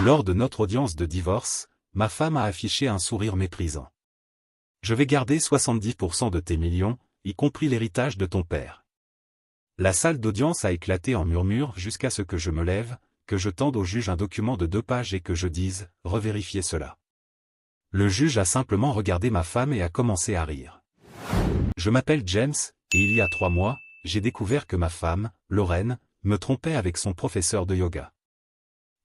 Lors de notre audience de divorce, ma femme a affiché un sourire méprisant. Je vais garder 70% de tes millions, y compris l'héritage de ton père. La salle d'audience a éclaté en murmures jusqu'à ce que je me lève, que je tende au juge un document de 2 pages et que je dise « Revérifiez cela ». Le juge a simplement regardé ma femme et a commencé à rire. Je m'appelle James, et il y a 3 mois, j'ai découvert que ma femme, Lorraine, me trompait avec son professeur de yoga.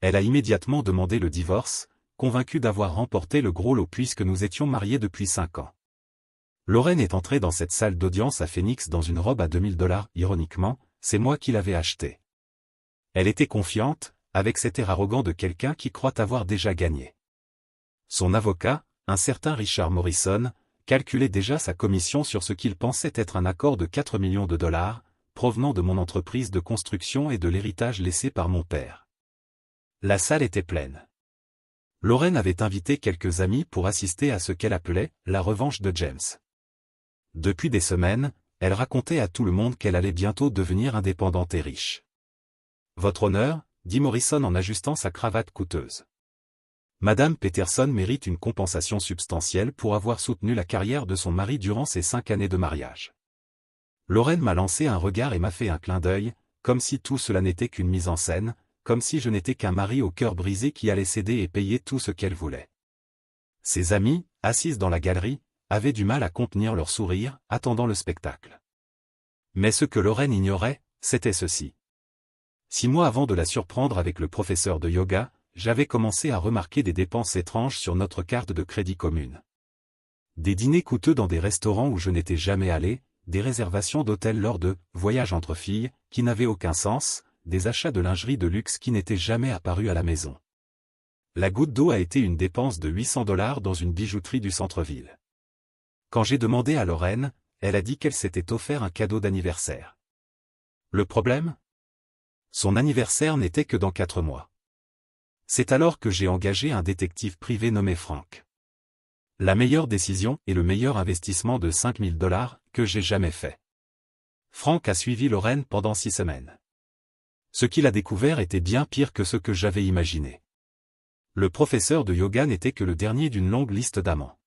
Elle a immédiatement demandé le divorce, convaincue d'avoir remporté le gros lot puisque nous étions mariés depuis 5 ans. Lorraine est entrée dans cette salle d'audience à Phoenix dans une robe à $2000, ironiquement, c'est moi qui l'avais achetée. Elle était confiante, avec cet air arrogant de quelqu'un qui croit avoir déjà gagné. Son avocat, un certain Richard Morrison, calculait déjà sa commission sur ce qu'il pensait être un accord de $4 millions, provenant de mon entreprise de construction et de l'héritage laissé par mon père. La salle était pleine. Lorraine avait invité quelques amis pour assister à ce qu'elle appelait « la revanche de James ». Depuis des semaines, elle racontait à tout le monde qu'elle allait bientôt devenir indépendante et riche. « Votre honneur » dit Morrison en ajustant sa cravate coûteuse. Madame Peterson mérite une compensation substantielle pour avoir soutenu la carrière de son mari durant ses 5 années de mariage. Lorraine m'a lancé un regard et m'a fait un clin d'œil, comme si tout cela n'était qu'une mise en scène, comme si je n'étais qu'un mari au cœur brisé qui allait céder et payer tout ce qu'elle voulait. Ses amies, assises dans la galerie, avaient du mal à contenir leur sourire, attendant le spectacle. Mais ce que Lorraine ignorait, c'était ceci. 6 mois avant de la surprendre avec le professeur de yoga, j'avais commencé à remarquer des dépenses étranges sur notre carte de crédit commune. Des dîners coûteux dans des restaurants où je n'étais jamais allé, des réservations d'hôtels lors de « voyages entre filles » qui n'avaient aucun sens, des achats de lingerie de luxe qui n'étaient jamais apparus à la maison. La goutte d'eau a été une dépense de $800 dans une bijouterie du centre-ville. Quand j'ai demandé à Lorraine, elle a dit qu'elle s'était offert un cadeau d'anniversaire. Le problème ? Son anniversaire n'était que dans 4 mois. C'est alors que j'ai engagé un détective privé nommé Frank. La meilleure décision et le meilleur investissement de $5000 que j'ai jamais fait. Frank a suivi Lorraine pendant 6 semaines. Ce qu'il a découvert était bien pire que ce que j'avais imaginé. Le professeur de yoga n'était que le dernier d'une longue liste d'amants.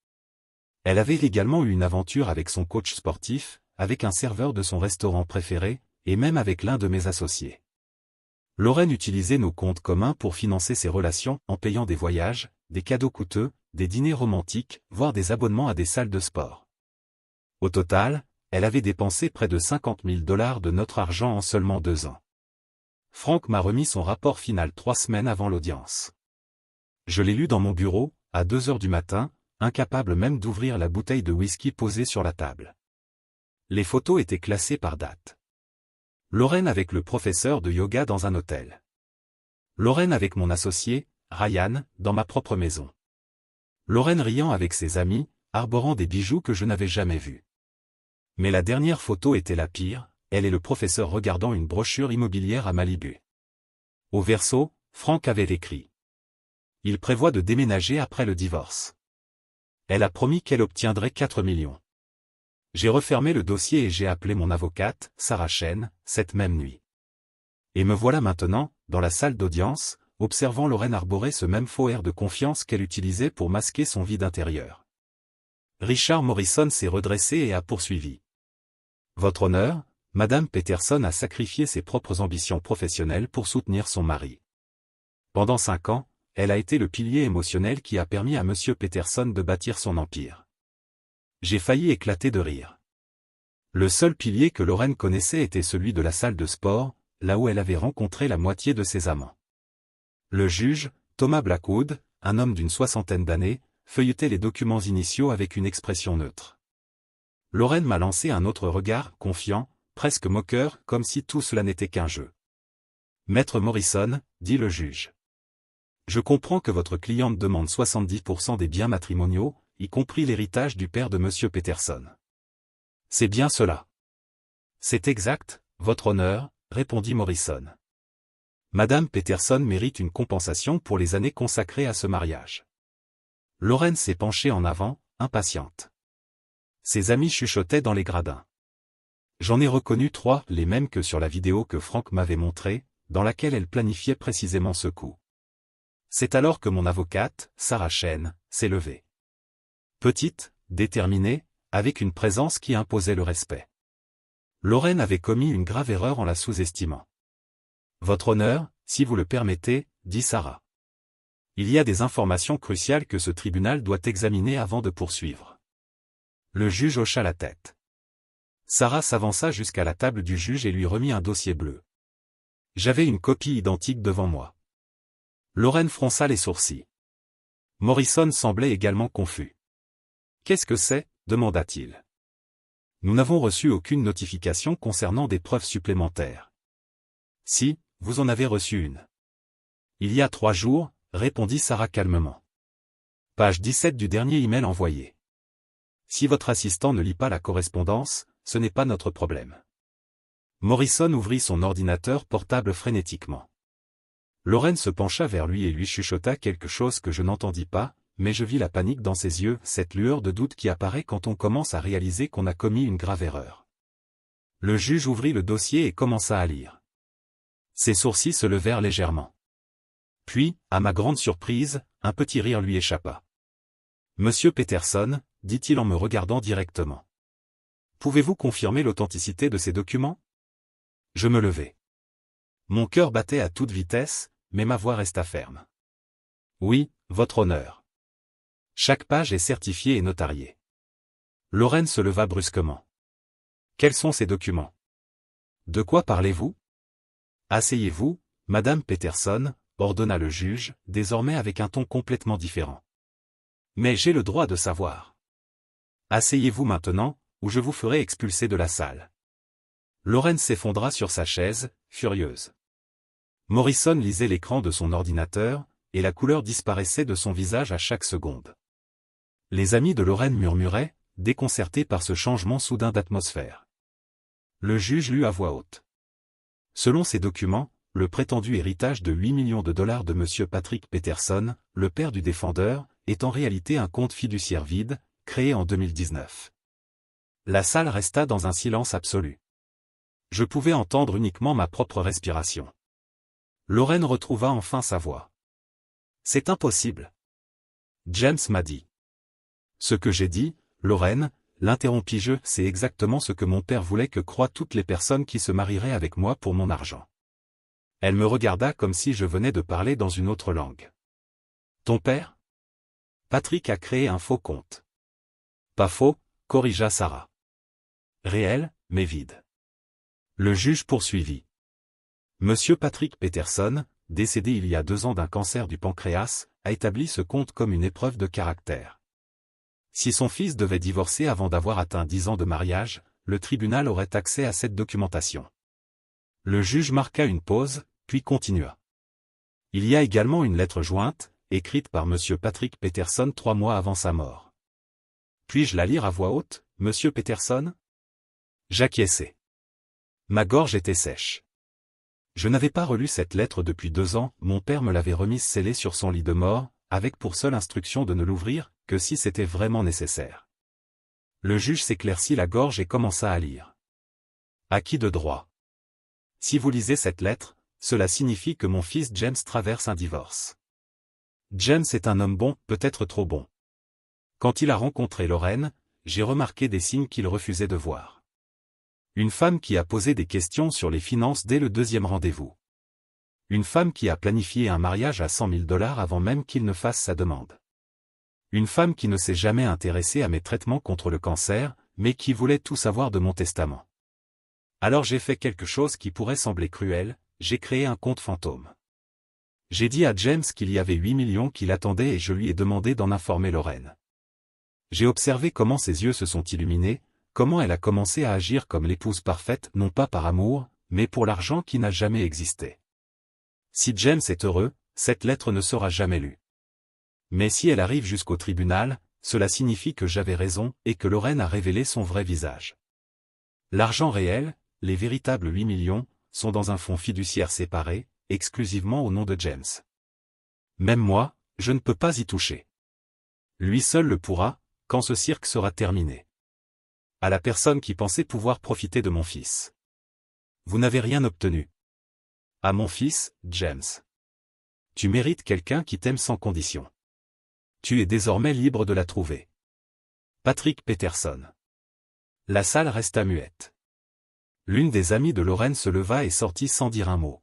Elle avait également eu une aventure avec son coach sportif, avec un serveur de son restaurant préféré, et même avec l'un de mes associés. Lorraine utilisait nos comptes communs pour financer ses relations en payant des voyages, des cadeaux coûteux, des dîners romantiques, voire des abonnements à des salles de sport. Au total, elle avait dépensé près de $50 000 de notre argent en seulement 2 ans. Frank m'a remis son rapport final 3 semaines avant l'audience. Je l'ai lu dans mon bureau, à 2 heures du matin, incapable même d'ouvrir la bouteille de whisky posée sur la table. Les photos étaient classées par date. Lorraine avec le professeur de yoga dans un hôtel. Lorraine avec mon associé, Ryan, dans ma propre maison. Lorraine riant avec ses amis, arborant des bijoux que je n'avais jamais vus. Mais la dernière photo était la pire, elle et le professeur regardant une brochure immobilière à Malibu. Au verso, Frank avait écrit. Il prévoit de déménager après le divorce. Elle a promis qu'elle obtiendrait 4 millions. J'ai refermé le dossier et j'ai appelé mon avocate, Sarah Chen, cette même nuit. Et me voilà maintenant, dans la salle d'audience, observant Lorraine arborer ce même faux air de confiance qu'elle utilisait pour masquer son vide intérieur. Richard Morrison s'est redressé et a poursuivi. Votre honneur, Madame Peterson a sacrifié ses propres ambitions professionnelles pour soutenir son mari. Pendant 5 ans, elle a été le pilier émotionnel qui a permis à Monsieur Peterson de bâtir son empire. J'ai failli éclater de rire. Le seul pilier que Lorraine connaissait était celui de la salle de sport, là où elle avait rencontré la moitié de ses amants. Le juge, Thomas Blackwood, un homme d'une 60aine d'années, feuilletait les documents initiaux avec une expression neutre. Lorraine m'a lancé un autre regard, confiant, presque moqueur, comme si tout cela n'était qu'un jeu. Maître Morrison, dit le juge. Je comprends que votre cliente demande 70% des biens matrimoniaux, y compris l'héritage du père de Monsieur Peterson. C'est bien cela. C'est exact, votre honneur, répondit Morrison. Madame Peterson mérite une compensation pour les années consacrées à ce mariage. Lorraine s'est penchée en avant, impatiente. Ses amis chuchotaient dans les gradins. J'en ai reconnu 3, les mêmes que sur la vidéo que Frank m'avait montrée, dans laquelle elle planifiait précisément ce coup. C'est alors que mon avocate, Sarah Chen, s'est levée. Petite, déterminée, avec une présence qui imposait le respect. Lorraine avait commis une grave erreur en la sous-estimant. Votre honneur, si vous le permettez, dit Sarah. Il y a des informations cruciales que ce tribunal doit examiner avant de poursuivre. Le juge hocha la tête. Sarah s'avança jusqu'à la table du juge et lui remit un dossier bleu. J'avais une copie identique devant moi. Lorraine fronça les sourcils. Morrison semblait également confus. Qu'est-ce que c'est ? Demanda-t-il. Nous n'avons reçu aucune notification concernant des preuves supplémentaires. Si, vous en avez reçu une. Il y a 3 jours, répondit Sarah calmement. Page 17 du dernier email envoyé. Si votre assistant ne lit pas la correspondance, ce n'est pas notre problème. Morrison ouvrit son ordinateur portable frénétiquement. Lorraine se pencha vers lui et lui chuchota quelque chose que je n'entendis pas, mais je vis la panique dans ses yeux, cette lueur de doute qui apparaît quand on commence à réaliser qu'on a commis une grave erreur. Le juge ouvrit le dossier et commença à lire. Ses sourcils se levèrent légèrement. Puis, à ma grande surprise, un petit rire lui échappa. Monsieur Peterson, dit-il en me regardant directement. Pouvez-vous confirmer l'authenticité de ces documents ? Je me levai. Mon cœur battait à toute vitesse, mais ma voix resta ferme. Oui, votre honneur. Chaque page est certifiée et notariée. Lorraine se leva brusquement. Quels sont ces documents ? De quoi parlez-vous ? Asseyez-vous, Madame Peterson, ordonna le juge, désormais avec un ton complètement différent. Mais j'ai le droit de savoir. Asseyez-vous maintenant, ou je vous ferai expulser de la salle. Lorraine s'effondra sur sa chaise, furieuse. Morrison lisait l'écran de son ordinateur, et la couleur disparaissait de son visage à chaque seconde. Les amis de Lorraine murmuraient, déconcertés par ce changement soudain d'atmosphère. Le juge lut à voix haute. Selon ces documents, le prétendu héritage de 8 millions de dollars de M. Patrick Peterson, le père du défendeur, est en réalité un compte fiduciaire vide, créé en 2019. La salle resta dans un silence absolu. Je pouvais entendre uniquement ma propre respiration. Lorraine retrouva enfin sa voix. C'est impossible. James m'a dit. Ce que j'ai dit, Lorraine, l'interrompis-je, c'est exactement ce que mon père voulait que croient toutes les personnes qui se marieraient avec moi pour mon argent. Elle me regarda comme si je venais de parler dans une autre langue. Ton père ? Patrick a créé un faux compte. Pas faux, corrigea Sarah. Réel, mais vide. Le juge poursuivit. Monsieur Patrick Peterson, décédé il y a 2 ans d'un cancer du pancréas, a établi ce compte comme une épreuve de caractère. Si son fils devait divorcer avant d'avoir atteint 10 ans de mariage, le tribunal aurait accès à cette documentation. Le juge marqua une pause, puis continua. Il y a également une lettre jointe, écrite par Monsieur Patrick Peterson 3 mois avant sa mort. Puis-je la lire à voix haute, Monsieur Peterson ? J'acquiesçai. Ma gorge était sèche. Je n'avais pas relu cette lettre depuis 2 ans, mon père me l'avait remise scellée sur son lit de mort, avec pour seule instruction de ne l'ouvrir, que si c'était vraiment nécessaire. Le juge s'éclaircit la gorge et commença à lire. À qui de droit ? Si vous lisez cette lettre, cela signifie que mon fils James traverse un divorce. James est un homme bon, peut-être trop bon. Quand il a rencontré Lorraine, j'ai remarqué des signes qu'il refusait de voir. Une femme qui a posé des questions sur les finances dès le 2e rendez-vous. Une femme qui a planifié un mariage à 100 000 $ avant même qu'il ne fasse sa demande. Une femme qui ne s'est jamais intéressée à mes traitements contre le cancer, mais qui voulait tout savoir de mon testament. Alors j'ai fait quelque chose qui pourrait sembler cruel, j'ai créé un compte fantôme. J'ai dit à James qu'il y avait 8 millions qui l'attendaient et je lui ai demandé d'en informer Lorraine. J'ai observé comment ses yeux se sont illuminés, comment elle a commencé à agir comme l'épouse parfaite non pas par amour, mais pour l'argent qui n'a jamais existé. Si James est heureux, cette lettre ne sera jamais lue. Mais si elle arrive jusqu'au tribunal, cela signifie que j'avais raison et que Lorraine a révélé son vrai visage. L'argent réel, les véritables 8 millions, sont dans un fonds fiduciaire séparé, exclusivement au nom de James. Même moi, je ne peux pas y toucher. Lui seul le pourra, quand ce cirque sera terminé. À la personne qui pensait pouvoir profiter de mon fils. Vous n'avez rien obtenu. À mon fils, James. Tu mérites quelqu'un qui t'aime sans condition. Tu es désormais libre de la trouver. Patrick Peterson. La salle resta muette. L'une des amies de Lorraine se leva et sortit sans dire un mot.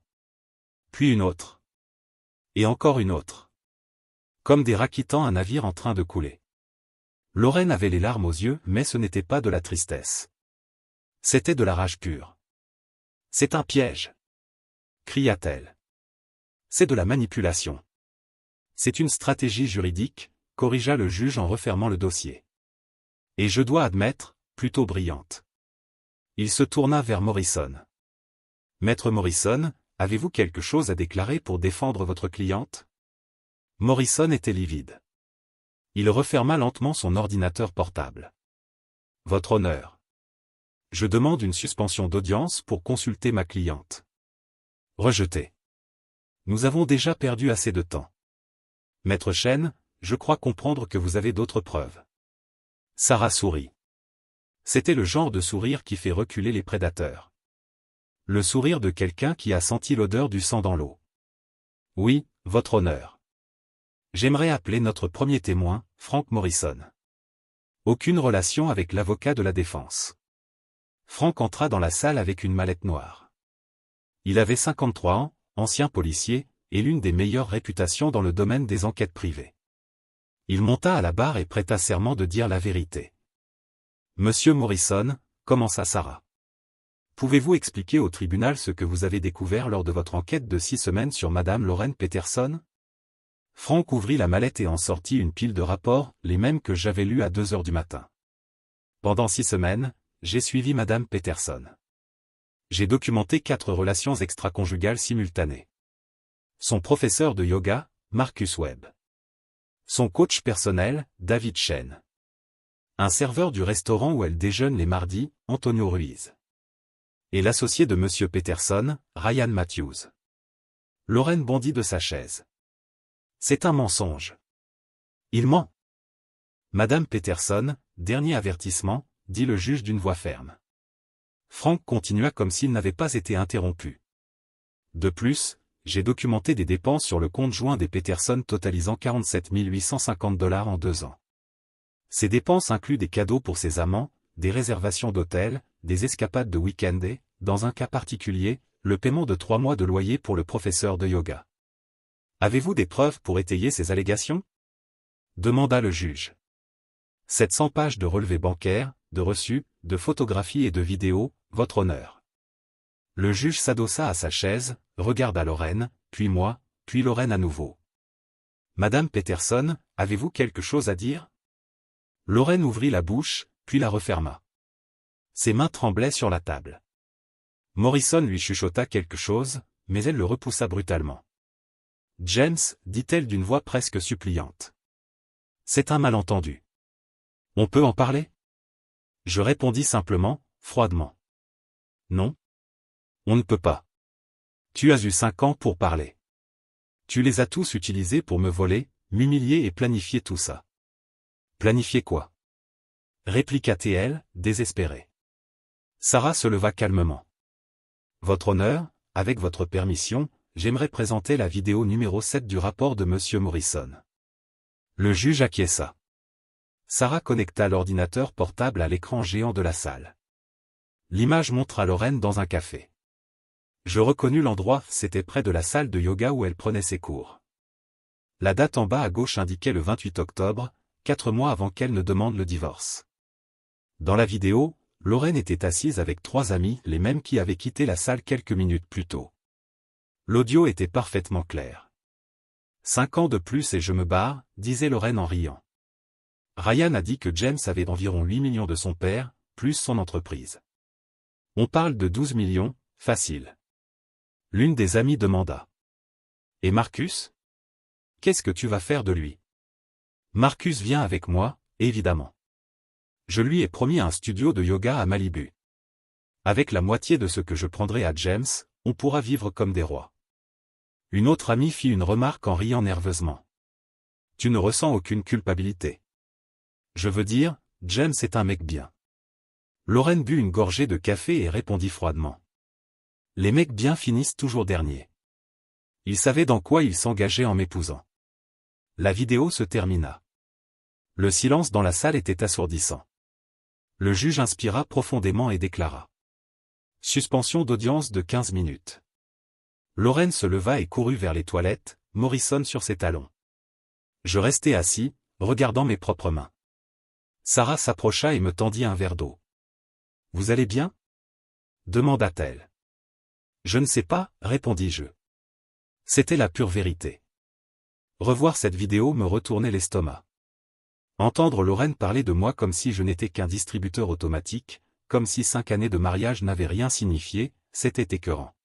Puis une autre. Et encore une autre. Comme des rats quittant un navire en train de couler. Lorraine avait les larmes aux yeux, mais ce n'était pas de la tristesse. C'était de la rage pure. C'est un piège, cria-t-elle. C'est de la manipulation. C'est une stratégie juridique, corrigea le juge en refermant le dossier. Et je dois admettre, plutôt brillante. Il se tourna vers Morrison. Maître Morrison, avez-vous quelque chose à déclarer pour défendre votre cliente? Morrison était livide. Il referma lentement son ordinateur portable. Votre honneur. Je demande une suspension d'audience pour consulter ma cliente. Rejeté. Nous avons déjà perdu assez de temps. Maître Chen, je crois comprendre que vous avez d'autres preuves. Sarah sourit. C'était le genre de sourire qui fait reculer les prédateurs. Le sourire de quelqu'un qui a senti l'odeur du sang dans l'eau. Oui, votre honneur. J'aimerais appeler notre premier témoin, Frank Morrison. Aucune relation avec l'avocat de la défense. Frank entra dans la salle avec une mallette noire. Il avait 53 ans, ancien policier, et l'une des meilleures réputations dans le domaine des enquêtes privées. Il monta à la barre et prêta serment de dire la vérité. Monsieur Morrison, commença Sarah. Pouvez-vous expliquer au tribunal ce que vous avez découvert lors de votre enquête de 6 semaines sur Madame Lorraine Peterson? Frank ouvrit la mallette et en sortit une pile de rapports, les mêmes que j'avais lus à 2 heures du matin. Pendant 6 semaines, j'ai suivi Madame Peterson. J'ai documenté 4 relations extra-conjugales simultanées. Son professeur de yoga, Marcus Webb. Son coach personnel, David Chen. Un serveur du restaurant où elle déjeune les mardis, Antonio Ruiz. Et l'associé de Monsieur Peterson, Ryan Matthews. Lorraine bondit de sa chaise. C'est un mensonge. Il ment. Madame Peterson, dernier avertissement, dit le juge d'une voix ferme. Frank continua comme s'il n'avait pas été interrompu. De plus, j'ai documenté des dépenses sur le compte joint des Peterson totalisant 47 850 $ en 2 ans. Ces dépenses incluent des cadeaux pour ses amants, des réservations d'hôtels, des escapades de week-end et, dans un cas particulier, le paiement de 3 mois de loyer pour le professeur de yoga. Avez-vous des preuves pour étayer ces allégations? Demanda le juge. 700 pages de relevés bancaires, de reçus, de photographies et de vidéos, votre honneur. Le juge s'adossa à sa chaise, regarda Lorraine, puis moi, puis Lorraine à nouveau. Madame Peterson, avez-vous quelque chose à dire? Lorraine ouvrit la bouche, puis la referma. Ses mains tremblaient sur la table. Morrison lui chuchota quelque chose, mais elle le repoussa brutalement. James, dit-elle d'une voix presque suppliante. C'est un malentendu. On peut en parler? Je répondis simplement, froidement. Non. On ne peut pas. Tu as eu 5 ans pour parler. Tu les as tous utilisés pour me voler, m'humilier et planifier tout ça. Planifier quoi? Répliqua-t-elle, désespérée. Sarah se leva calmement. Votre honneur, avec votre permission, j'aimerais présenter la vidéo numéro 7 du rapport de Monsieur Morrison. Le juge acquiesça. Sarah connecta l'ordinateur portable à l'écran géant de la salle. L'image montra Lorraine dans un café. Je reconnus l'endroit, c'était près de la salle de yoga où elle prenait ses cours. La date en bas à gauche indiquait le 28 octobre, 4 mois avant qu'elle ne demande le divorce. Dans la vidéo, Lorraine était assise avec 3 amis, les mêmes qui avaient quitté la salle quelques minutes plus tôt. L'audio était parfaitement clair. 5 ans de plus et je me barre, disait Lorraine en riant. Ryan a dit que James avait environ 8 millions de son père, plus son entreprise. On parle de 12 millions, facile. L'une des amies demanda. Et Marcus? Qu'est-ce que tu vas faire de lui? Marcus vient avec moi, évidemment. Je lui ai promis un studio de yoga à Malibu. Avec la moitié de ce que je prendrai à James, on pourra vivre comme des rois. Une autre amie fit une remarque en riant nerveusement. Tu ne ressens aucune culpabilité. Je veux dire, James est un mec bien. Lorraine but une gorgée de café et répondit froidement. Les mecs bien finissent toujours derniers. Il savait dans quoi il s'engageait en m'épousant. La vidéo se termina. Le silence dans la salle était assourdissant. Le juge inspira profondément et déclara. Suspension d'audience de 15 minutes. Lorraine se leva et courut vers les toilettes, Morrison sur ses talons. Je restai assis, regardant mes propres mains. Sarah s'approcha et me tendit un verre d'eau. « Vous allez bien ?» demanda-t-elle. « Je ne sais pas, » répondis-je. C'était la pure vérité. Revoir cette vidéo me retournait l'estomac. Entendre Lorraine parler de moi comme si je n'étais qu'un distributeur automatique, comme si 5 années de mariage n'avaient rien signifié, c'était écœurant.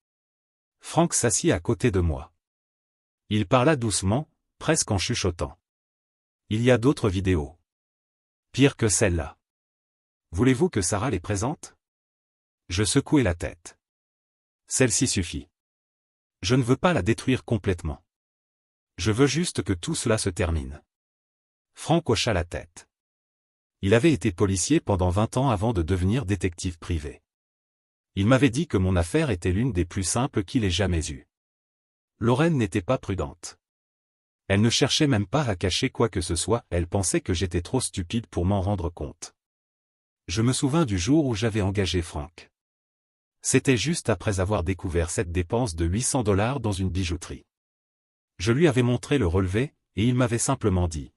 Frank s'assit à côté de moi. Il parla doucement, presque en chuchotant. Il y a d'autres vidéos. Pire que celle-là. Voulez-vous que Sarah les présente? Je secouai la tête. Celle-ci suffit. Je ne veux pas la détruire complètement. Je veux juste que tout cela se termine. Frank hocha la tête. Il avait été policier pendant 20 ans avant de devenir détective privé. Il m'avait dit que mon affaire était l'une des plus simples qu'il ait jamais eues. Lorraine n'était pas prudente. Elle ne cherchait même pas à cacher quoi que ce soit, elle pensait que j'étais trop stupide pour m'en rendre compte. Je me souvins du jour où j'avais engagé Frank. C'était juste après avoir découvert cette dépense de $800 dans une bijouterie. Je lui avais montré le relevé, et il m'avait simplement dit.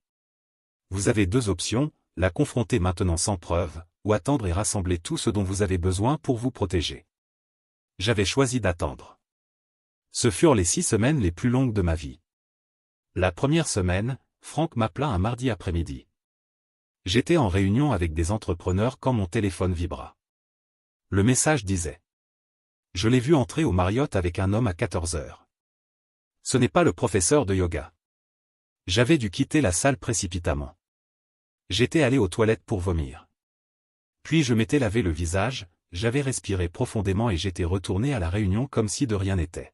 Vous avez 2 options, la confronter maintenant sans preuve, ou attendre et rassembler tout ce dont vous avez besoin pour vous protéger. J'avais choisi d'attendre. Ce furent les 6 semaines les plus longues de ma vie. La première semaine, Frank m'appela un mardi après-midi. J'étais en réunion avec des entrepreneurs quand mon téléphone vibra. Le message disait. Je l'ai vu entrer au Marriott avec un homme à 14 heures. Ce n'est pas le professeur de yoga. J'avais dû quitter la salle précipitamment. J'étais allé aux toilettes pour vomir. Puis je m'étais lavé le visage, j'avais respiré profondément et j'étais retourné à la réunion comme si de rien n'était.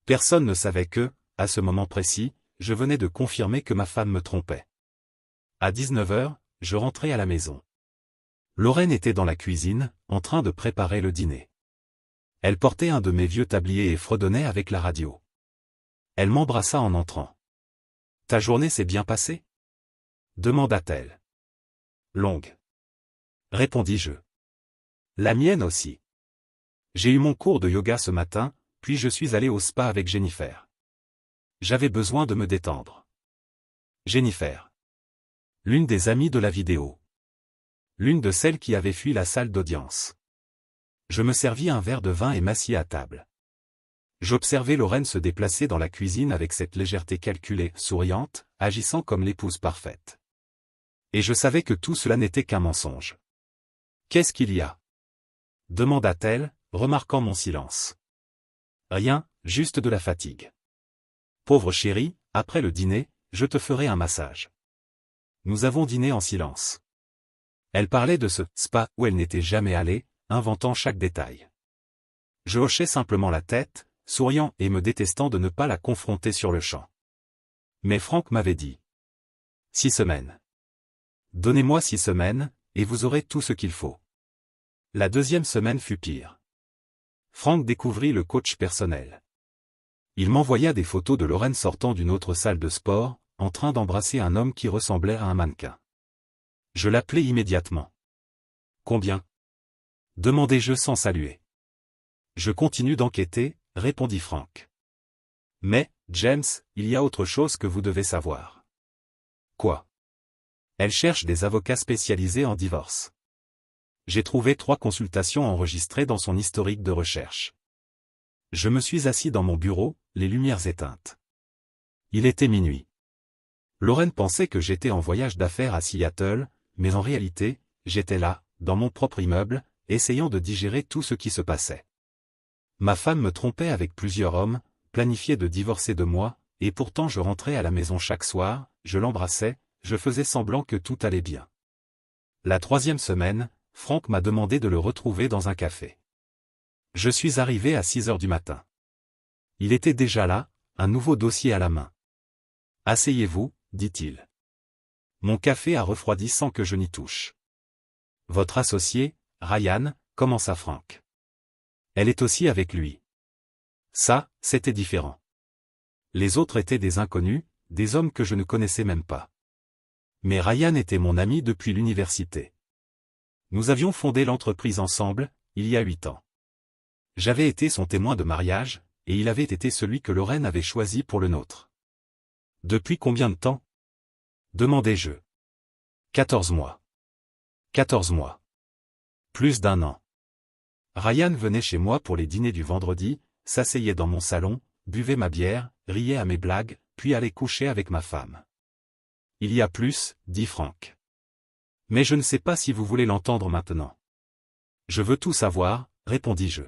Personne ne savait que, à ce moment précis, je venais de confirmer que ma femme me trompait. À 19 heures, je rentrai à la maison. Lorraine était dans la cuisine, en train de préparer le dîner. Elle portait un de mes vieux tabliers et fredonnait avec la radio. Elle m'embrassa en entrant. « Ta journée s'est bien passée ?» demanda-t-elle. « Longue. » répondis-je. « La mienne aussi. J'ai eu mon cours de yoga ce matin, puis je suis allé au spa avec Jennifer. J'avais besoin de me détendre. » Jennifer. L'une des amies de la vidéo. L'une de celles qui avait fui la salle d'audience. Je me servis un verre de vin et m'assis à table. J'observais Lorraine se déplacer dans la cuisine avec cette légèreté calculée, souriante, agissant comme l'épouse parfaite. Et je savais que tout cela n'était qu'un mensonge. « Qu'est-ce qu'il y a ?» demanda-t-elle, remarquant mon silence. « Rien, juste de la fatigue. » « Pauvre chérie, après le dîner, je te ferai un massage. » Nous avons dîné en silence. Elle parlait de ce spa où elle n'était jamais allée, inventant chaque détail. Je hochais simplement la tête, souriant et me détestant de ne pas la confronter sur le champ. Mais Frank m'avait dit. 6 semaines. Donnez-moi 6 semaines, et vous aurez tout ce qu'il faut. La deuxième semaine fut pire. Frank découvrit le coach personnel. Il m'envoya des photos de Lorraine sortant d'une autre salle de sport, en train d'embrasser un homme qui ressemblait à un mannequin. Je l'appelai immédiatement. Combien? Demandai-je sans saluer. Je continue d'enquêter, répondit Frank. Mais, James, il y a autre chose que vous devez savoir. Quoi? Elle cherche des avocats spécialisés en divorce. J'ai trouvé 3 consultations enregistrées dans son historique de recherche. Je me suis assis dans mon bureau, les lumières éteintes. Il était minuit. Lorraine pensait que j'étais en voyage d'affaires à Seattle, mais en réalité, j'étais là, dans mon propre immeuble, essayant de digérer tout ce qui se passait. Ma femme me trompait avec plusieurs hommes, planifiait de divorcer de moi, et pourtant je rentrais à la maison chaque soir, je l'embrassais, je faisais semblant que tout allait bien. La 3e semaine, Frank m'a demandé de le retrouver dans un café. Je suis arrivé à 6 heures du matin. Il était déjà là, un nouveau dossier à la main. « Asseyez-vous », dit-il. Mon café a refroidi sans que je n'y touche. « Votre associé, Ryan », commença Frank. « Elle est aussi avec lui. » Ça, c'était différent. Les autres étaient des inconnus, des hommes que je ne connaissais même pas. Mais Ryan était mon ami depuis l'université. Nous avions fondé l'entreprise ensemble, il y a 8 ans. J'avais été son témoin de mariage, et il avait été celui que Lorraine avait choisi pour le nôtre. Depuis combien de temps? Demandai-je. 14 mois. 14 mois. Plus d'1 an. Ryan venait chez moi pour les dîners du vendredi, s'asseyait dans mon salon, buvait ma bière, riait à mes blagues, puis allait coucher avec ma femme. Il y a plus, dit Frank. Mais je ne sais pas si vous voulez l'entendre maintenant. Je veux tout savoir, répondis-je.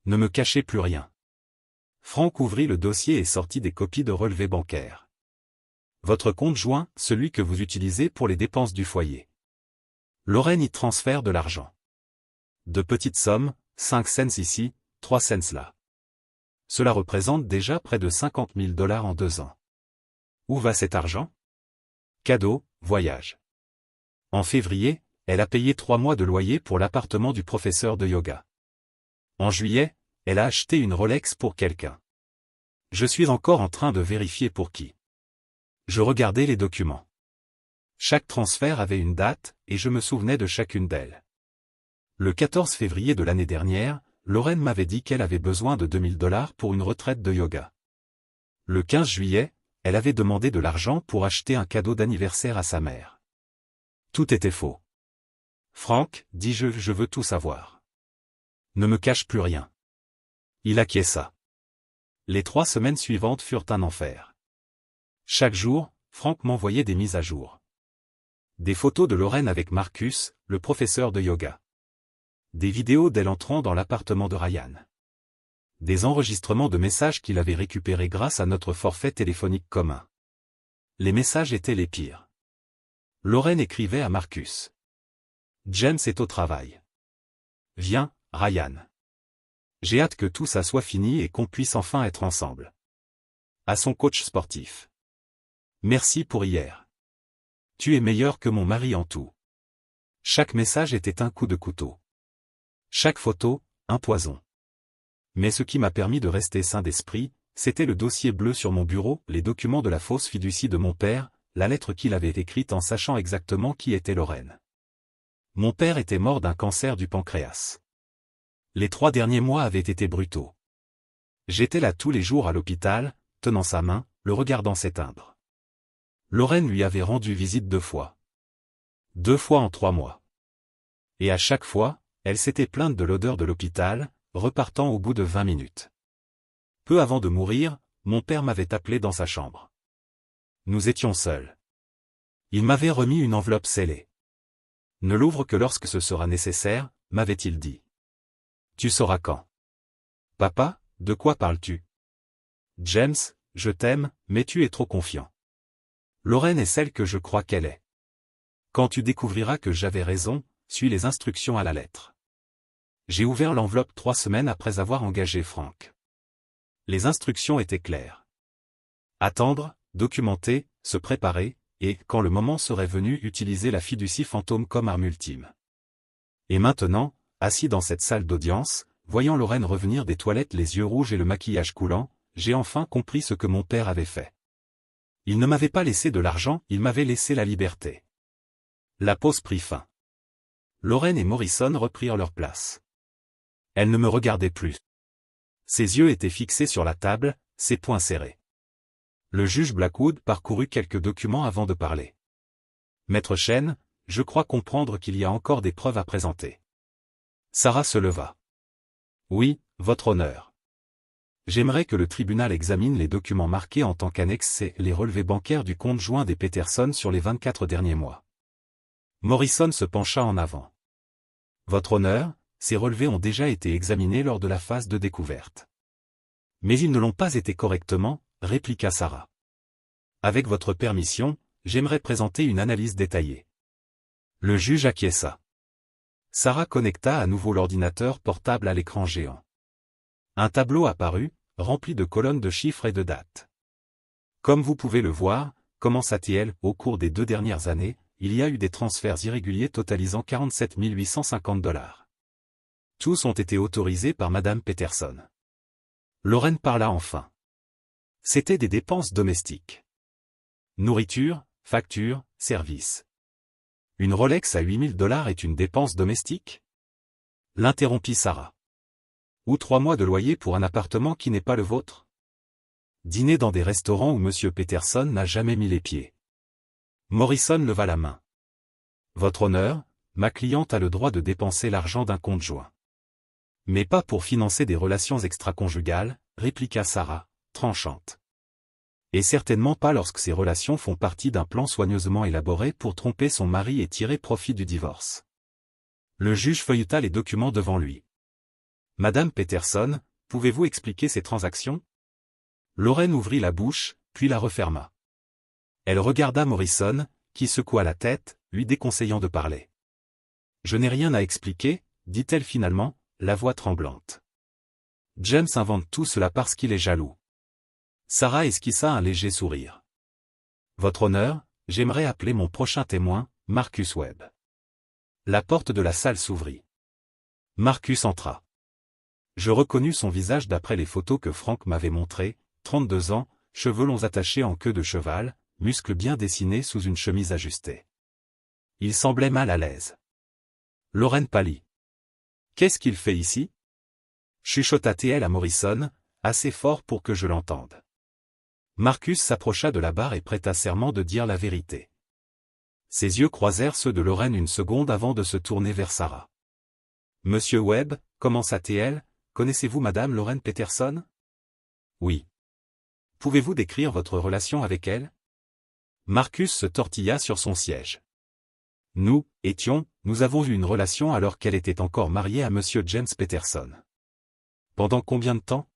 Ne me cachez plus rien. Frank ouvrit le dossier et sortit des copies de relevés bancaires. Votre compte joint, celui que vous utilisez pour les dépenses du foyer. Lorraine y transfère de l'argent. De petites sommes, 5 cents ici, 3 cents là. Cela représente déjà près de 50 000 $ en 2 ans. Où va cet argent? Cadeau, voyage. En février, elle a payé 3 mois de loyer pour l'appartement du professeur de yoga. En juillet, elle a acheté une Rolex pour quelqu'un. Je suis encore en train de vérifier pour qui. Je regardais les documents. Chaque transfert avait une date, et je me souvenais de chacune d'elles. Le 14 février de l'année dernière, Lorraine m'avait dit qu'elle avait besoin de 2 000 $ pour une retraite de yoga. Le 15 juillet, elle avait demandé de l'argent pour acheter un cadeau d'anniversaire à sa mère. Tout était faux. Frank, dis-je, je veux tout savoir. Ne me cache plus rien. Il acquiesça. Les 3 semaines suivantes furent un enfer. Chaque jour, Frank m'envoyait des mises à jour. Des photos de Lorraine avec Marcus, le professeur de yoga. Des vidéos d'elle entrant dans l'appartement de Ryan. Des enregistrements de messages qu'il avait récupérés grâce à notre forfait téléphonique commun. Les messages étaient les pires. Lorraine écrivait à Marcus. James est au travail. Viens, Ryan. J'ai hâte que tout ça soit fini et qu'on puisse enfin être ensemble. À son coach sportif. Merci pour hier. Tu es meilleur que mon mari en tout. Chaque message était un coup de couteau. Chaque photo, un poison. Mais ce qui m'a permis de rester sain d'esprit, c'était le dossier bleu sur mon bureau, les documents de la fausse fiducie de mon père, la lettre qu'il avait écrite en sachant exactement qui était Lorraine. Mon père était mort d'un cancer du pancréas. Les 3 derniers mois avaient été brutaux. J'étais là tous les jours à l'hôpital, tenant sa main, le regardant s'éteindre. Lorraine lui avait rendu visite 2 fois. 2 fois en 3 mois. Et à chaque fois, elle s'était plainte de l'odeur de l'hôpital, repartant au bout de 20 minutes. Peu avant de mourir, mon père m'avait appelé dans sa chambre. Nous étions seuls. Il m'avait remis une enveloppe scellée. Ne l'ouvre que lorsque ce sera nécessaire, m'avait-il dit. Tu sauras quand. Papa, de quoi parles-tu? James, je t'aime, mais tu es trop confiant. Lorraine est celle que je crois qu'elle est. Quand tu découvriras que j'avais raison, suis les instructions à la lettre. J'ai ouvert l'enveloppe 3 semaines après avoir engagé Frank. Les instructions étaient claires. Attendre, documenter, se préparer, et, quand le moment serait venu, utiliser la fiducie fantôme comme arme ultime. Et maintenant, assis dans cette salle d'audience, voyant Lorraine revenir des toilettes les yeux rouges et le maquillage coulant, j'ai enfin compris ce que mon père avait fait. Il ne m'avait pas laissé de l'argent, il m'avait laissé la liberté. La pause prit fin. Lorraine et Morrison reprirent leur place. Elle ne me regardait plus. Ses yeux étaient fixés sur la table, ses poings serrés. Le juge Blackwood parcourut quelques documents avant de parler. Maître Chen, je crois comprendre qu'il y a encore des preuves à présenter. Sarah se leva. Oui, votre honneur. J'aimerais que le tribunal examine les documents marqués en tant qu'annexe et les relevés bancaires du compte joint des Peterson sur les 24 derniers mois. Morrison se pencha en avant. Votre honneur, ces relevés ont déjà été examinés lors de la phase de découverte. Mais ils ne l'ont pas été correctement, répliqua Sarah. Avec votre permission, j'aimerais présenter une analyse détaillée. Le juge acquiesça. Sarah connecta à nouveau l'ordinateur portable à l'écran géant. Un tableau apparut, rempli de colonnes de chiffres et de dates. Comme vous pouvez le voir, commença-t-elle, au cours des 2 dernières années, il y a eu des transferts irréguliers totalisant 47 850 $. Tous ont été autorisés par Madame Peterson. Lorraine parla enfin. C'étaient des dépenses domestiques. Nourriture, factures, services. Une Rolex à 8 000 $ est une dépense domestique? L'interrompit Sarah. Ou 3 mois de loyer pour un appartement qui n'est pas le vôtre? Dîner dans des restaurants où M. Peterson n'a jamais mis les pieds. Morrison leva la main. Votre honneur, ma cliente a le droit de dépenser l'argent d'un compte joint. Mais pas pour financer des relations extra-conjugales, répliqua Sarah, tranchante. Et certainement pas lorsque ces relations font partie d'un plan soigneusement élaboré pour tromper son mari et tirer profit du divorce. Le juge feuilleta les documents devant lui. Madame Peterson, pouvez-vous expliquer ces transactions? Lorraine ouvrit la bouche, puis la referma. Elle regarda Morrison, qui secoua la tête, lui déconseillant de parler. Je n'ai rien à expliquer, dit-elle finalement, la voix tremblante. James invente tout cela parce qu'il est jaloux. Sarah esquissa un léger sourire. Votre honneur, j'aimerais appeler mon prochain témoin, Marcus Webb. La porte de la salle s'ouvrit. Marcus entra. Je reconnus son visage d'après les photos que Frank m'avait montrées, 32 ans, cheveux longs attachés en queue de cheval, muscles bien dessinés sous une chemise ajustée. Il semblait mal à l'aise. Lorraine pâlit. Qu'est-ce qu'il fait ici? Chuchota-t-elle à Morrison, assez fort pour que je l'entende. Marcus s'approcha de la barre et prêta serment de dire la vérité. Ses yeux croisèrent ceux de Lorraine une seconde avant de se tourner vers Sarah. Monsieur Webb, commença-t-elle, connaissez-vous Madame Lorraine Peterson? Oui. Pouvez-vous décrire votre relation avec elle? Marcus se tortilla sur son siège. Nous avons eu une relation alors qu'elle était encore mariée à Monsieur James Peterson. Pendant combien de temps?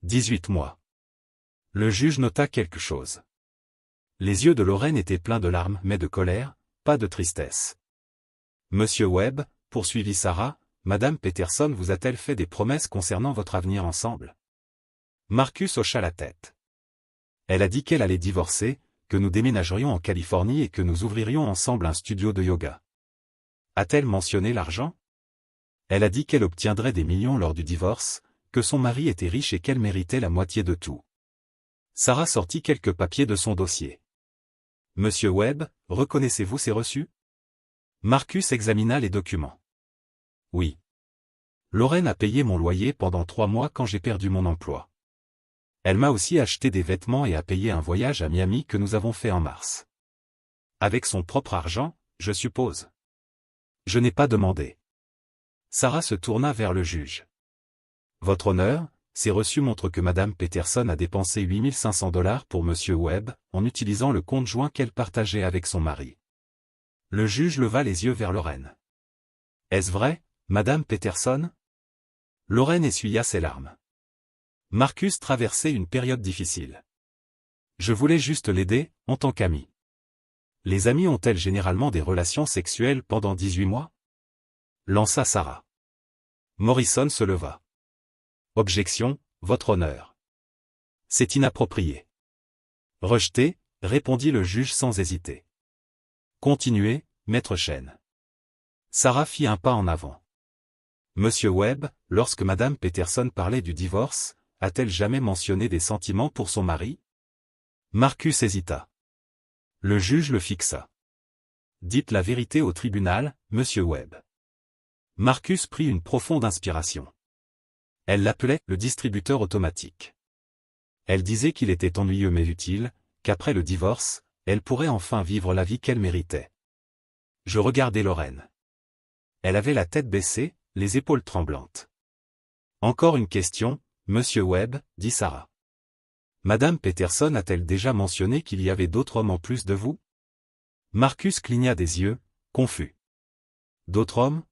18 mois. Le juge nota quelque chose. Les yeux de Lorraine étaient pleins de larmes mais de colère, pas de tristesse. Monsieur Webb, poursuivit Sarah, Madame Peterson vous a-t-elle fait des promesses concernant votre avenir ensemble? Marcus hocha la tête. Elle a dit qu'elle allait divorcer, que nous déménagerions en Californie et que nous ouvririons ensemble un studio de yoga. A-t-elle mentionné l'argent? Elle a dit qu'elle obtiendrait des millions lors du divorce, que son mari était riche et qu'elle méritait la moitié de tout. Sarah sortit quelques papiers de son dossier. Monsieur Webb, reconnaissez-vous ces reçus? Marcus examina les documents. Oui. Lorraine a payé mon loyer pendant 3 mois quand j'ai perdu mon emploi. Elle m'a aussi acheté des vêtements et a payé un voyage à Miami que nous avons fait en mars. Avec son propre argent, je suppose. Je n'ai pas demandé. Sarah se tourna vers le juge. Votre honneur, ces reçus montrent que Madame Peterson a dépensé 8 500 $ pour Monsieur Webb, en utilisant le compte joint qu'elle partageait avec son mari. Le juge leva les yeux vers Lorraine. Est-ce vrai, Madame Peterson? Lorraine essuya ses larmes. Marcus traversait une période difficile. Je voulais juste l'aider, en tant qu'ami. Les amies ont-elles généralement des relations sexuelles pendant 18 mois? Lança Sarah. Morrison se leva. Objection, votre honneur. C'est inapproprié. Rejeté, répondit le juge sans hésiter. Continuez, maître Chen. Sarah fit un pas en avant. Monsieur Webb, lorsque Madame Peterson parlait du divorce, a-t-elle jamais mentionné des sentiments pour son mari? Marcus hésita. Le juge le fixa. Dites la vérité au tribunal, Monsieur Webb. Marcus prit une profonde inspiration. Elle l'appelait le distributeur automatique. Elle disait qu'il était ennuyeux mais utile, qu'après le divorce, elle pourrait enfin vivre la vie qu'elle méritait. Je regardai Lorraine. Elle avait la tête baissée, les épaules tremblantes. Encore une question, Monsieur Webb, dit Sarah. Madame Peterson a-t-elle déjà mentionné qu'il y avait d'autres hommes en plus de vous? Marcus cligna des yeux, confus. D'autres hommes?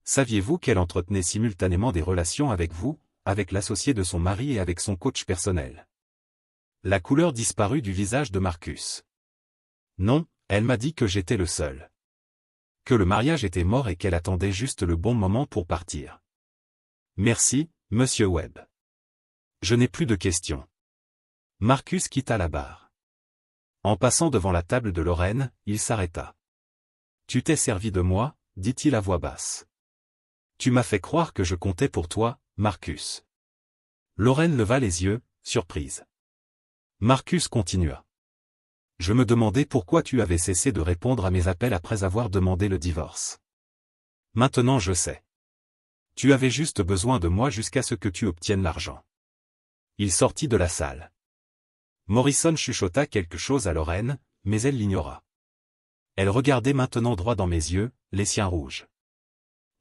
Saviez-vous qu'elle entretenait simultanément des relations avec vous, avec l'associé de son mari et avec son coach personnel? La couleur disparut du visage de Marcus. Non, elle m'a dit que j'étais le seul. Que le mariage était mort et qu'elle attendait juste le bon moment pour partir. Merci, Monsieur Webb. Je n'ai plus de questions. Marcus quitta la barre. En passant devant la table de Lorraine, il s'arrêta. Tu t'es servi de moi, dit-il à voix basse. Tu m'as fait croire que je comptais pour toi, Marcus. Lorraine leva les yeux, surprise. Marcus continua. Je me demandais pourquoi tu avais cessé de répondre à mes appels après avoir demandé le divorce. Maintenant je sais. Tu avais juste besoin de moi jusqu'à ce que tu obtiennes l'argent. Il sortit de la salle. Morrison chuchota quelque chose à Lorraine, mais elle l'ignora. Elle regardait maintenant droit dans mes yeux, les siens rouges.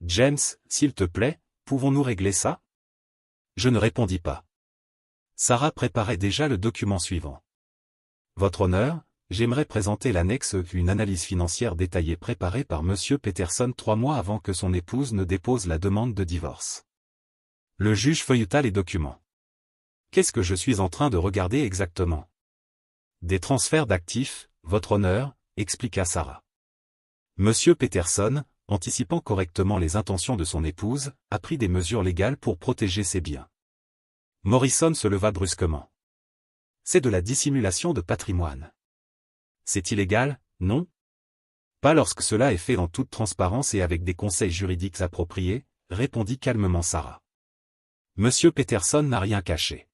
James, s'il te plaît, pouvons-nous régler ça? Je ne répondis pas. Sarah préparait déjà le document suivant. Votre honneur, j'aimerais présenter l'annexe une analyse financière détaillée préparée par Monsieur Peterson 3 mois avant que son épouse ne dépose la demande de divorce. Le juge feuilleta les documents. Qu'est-ce que je suis en train de regarder exactement? Des transferts d'actifs, votre honneur, expliqua Sarah. Monsieur Peterson, anticipant correctement les intentions de son épouse, a pris des mesures légales pour protéger ses biens. Morrison se leva brusquement. C'est de la dissimulation de patrimoine. C'est illégal, non? Pas lorsque cela est fait en toute transparence et avec des conseils juridiques appropriés, répondit calmement Sarah. Monsieur Peterson n'a rien caché.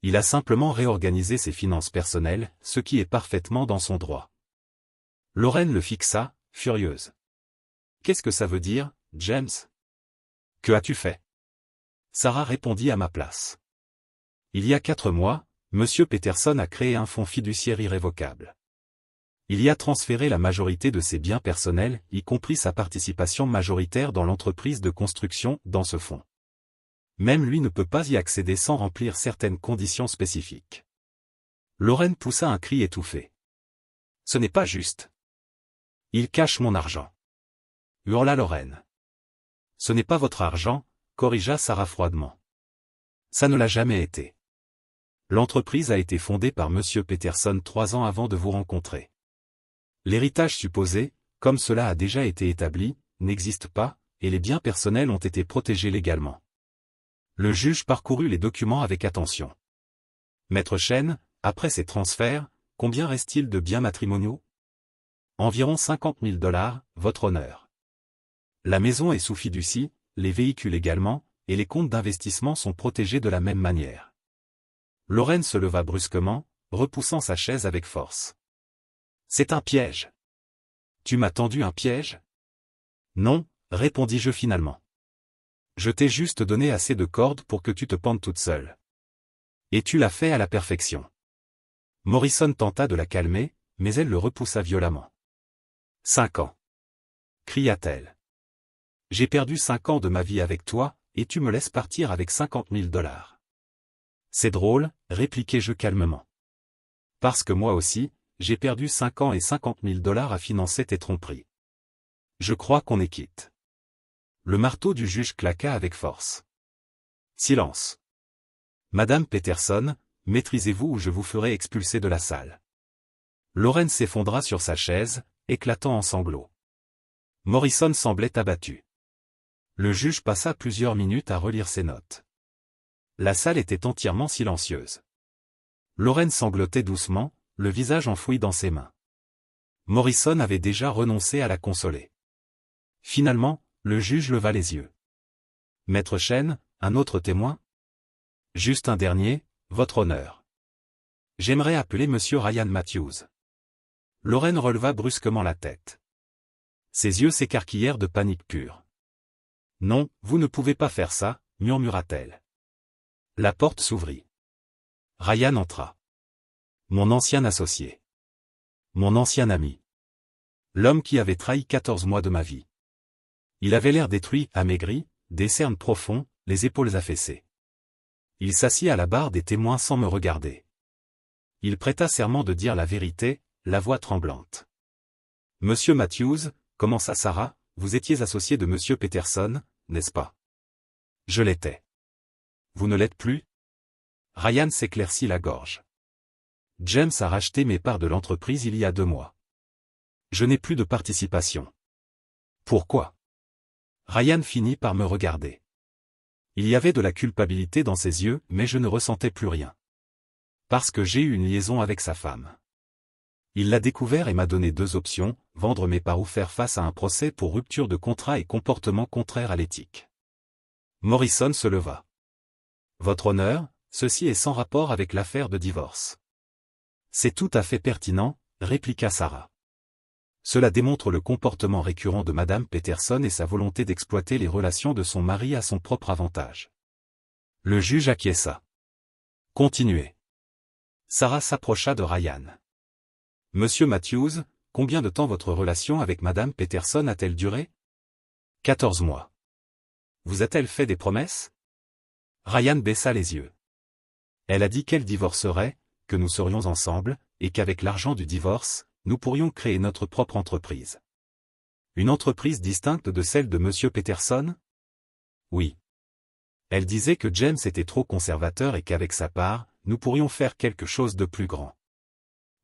Il a simplement réorganisé ses finances personnelles, ce qui est parfaitement dans son droit. Lorraine le fixa, furieuse. Qu'est-ce que ça veut dire, James? Que as-tu fait? Sarah répondit à ma place. Il y a 4 mois, Monsieur Peterson a créé un fonds fiduciaire irrévocable. Il y a transféré la majorité de ses biens personnels, y compris sa participation majoritaire dans l'entreprise de construction, dans ce fonds. Même lui ne peut pas y accéder sans remplir certaines conditions spécifiques. Lorraine poussa un cri étouffé. Ce n'est pas juste. Il cache mon argent. Hurla Lorraine. Ce n'est pas votre argent, corrigea Sarah froidement. Ça ne l'a jamais été. L'entreprise a été fondée par Monsieur Peterson 3 ans avant de vous rencontrer. L'héritage supposé, comme cela a déjà été établi, n'existe pas, et les biens personnels ont été protégés légalement. Le juge parcourut les documents avec attention. Maître Chen, après ces transferts, combien reste-t-il de biens matrimoniaux? Environ 50 000 $, votre honneur. La maison est sous fiducie, les véhicules également, et les comptes d'investissement sont protégés de la même manière. Lorraine se leva brusquement, repoussant sa chaise avec force. C'est un piège. Tu m'as tendu un piège? Non, répondis-je finalement. Je t'ai juste donné assez de cordes pour que tu te pendes toute seule. Et tu l'as fait à la perfection. Morrison tenta de la calmer, mais elle le repoussa violemment. 5 ans. Cria-t-elle. J'ai perdu 5 ans de ma vie avec toi, et tu me laisses partir avec 50 000 $. C'est drôle, répliquai-je calmement. Parce que moi aussi, j'ai perdu 5 ans et 50 000 $ à financer tes tromperies. Je crois qu'on est quitte. Le marteau du juge claqua avec force. Silence. Madame Peterson, maîtrisez-vous ou je vous ferai expulser de la salle. Lorraine s'effondra sur sa chaise, éclatant en sanglots. Morrison semblait abattu. Le juge passa plusieurs minutes à relire ses notes. La salle était entièrement silencieuse. Lorraine sanglotait doucement, le visage enfoui dans ses mains. Morrison avait déjà renoncé à la consoler. Finalement, le juge leva les yeux. Maître Chen, un autre témoin? Juste un dernier, votre honneur. J'aimerais appeler Monsieur Ryan Matthews. Lorraine releva brusquement la tête. Ses yeux s'écarquillèrent de panique pure. Non, vous ne pouvez pas faire ça, murmura-t-elle. La porte s'ouvrit. Ryan entra. Mon ancien associé. Mon ancien ami. L'homme qui avait trahi 14 mois de ma vie. Il avait l'air détruit, amaigri, des cernes profonds, les épaules affaissées. Il s'assit à la barre des témoins sans me regarder. Il prêta serment de dire la vérité, la voix tremblante. Monsieur Matthews, commença Sarah, vous étiez associé de Monsieur Peterson, n'est-ce pas? Je l'étais. Vous ne l'êtes plus? Ryan s'éclaircit la gorge. James a racheté mes parts de l'entreprise il y a 2 mois. Je n'ai plus de participation. Pourquoi? Ryan finit par me regarder. Il y avait de la culpabilité dans ses yeux, mais je ne ressentais plus rien. Parce que j'ai eu une liaison avec sa femme. Il l'a découvert et m'a donné 2 options, vendre mes parts ou faire face à un procès pour rupture de contrat et comportement contraire à l'éthique. Morrison se leva. Votre honneur, ceci est sans rapport avec l'affaire de divorce. C'est tout à fait pertinent, répliqua Sarah. Cela démontre le comportement récurrent de Madame Peterson et sa volonté d'exploiter les relations de son mari à son propre avantage. Le juge acquiesça. Continuez. Sarah s'approcha de Ryan. Monsieur Matthews, combien de temps votre relation avec Madame Peterson a-t-elle duré? 14 mois. Vous a-t-elle fait des promesses? Ryan baissa les yeux. Elle a dit qu'elle divorcerait, que nous serions ensemble, et qu'avec l'argent du divorce, nous pourrions créer notre propre entreprise. Une entreprise distincte de celle de Monsieur Peterson? Oui. Elle disait que James était trop conservateur et qu'avec sa part, nous pourrions faire quelque chose de plus grand.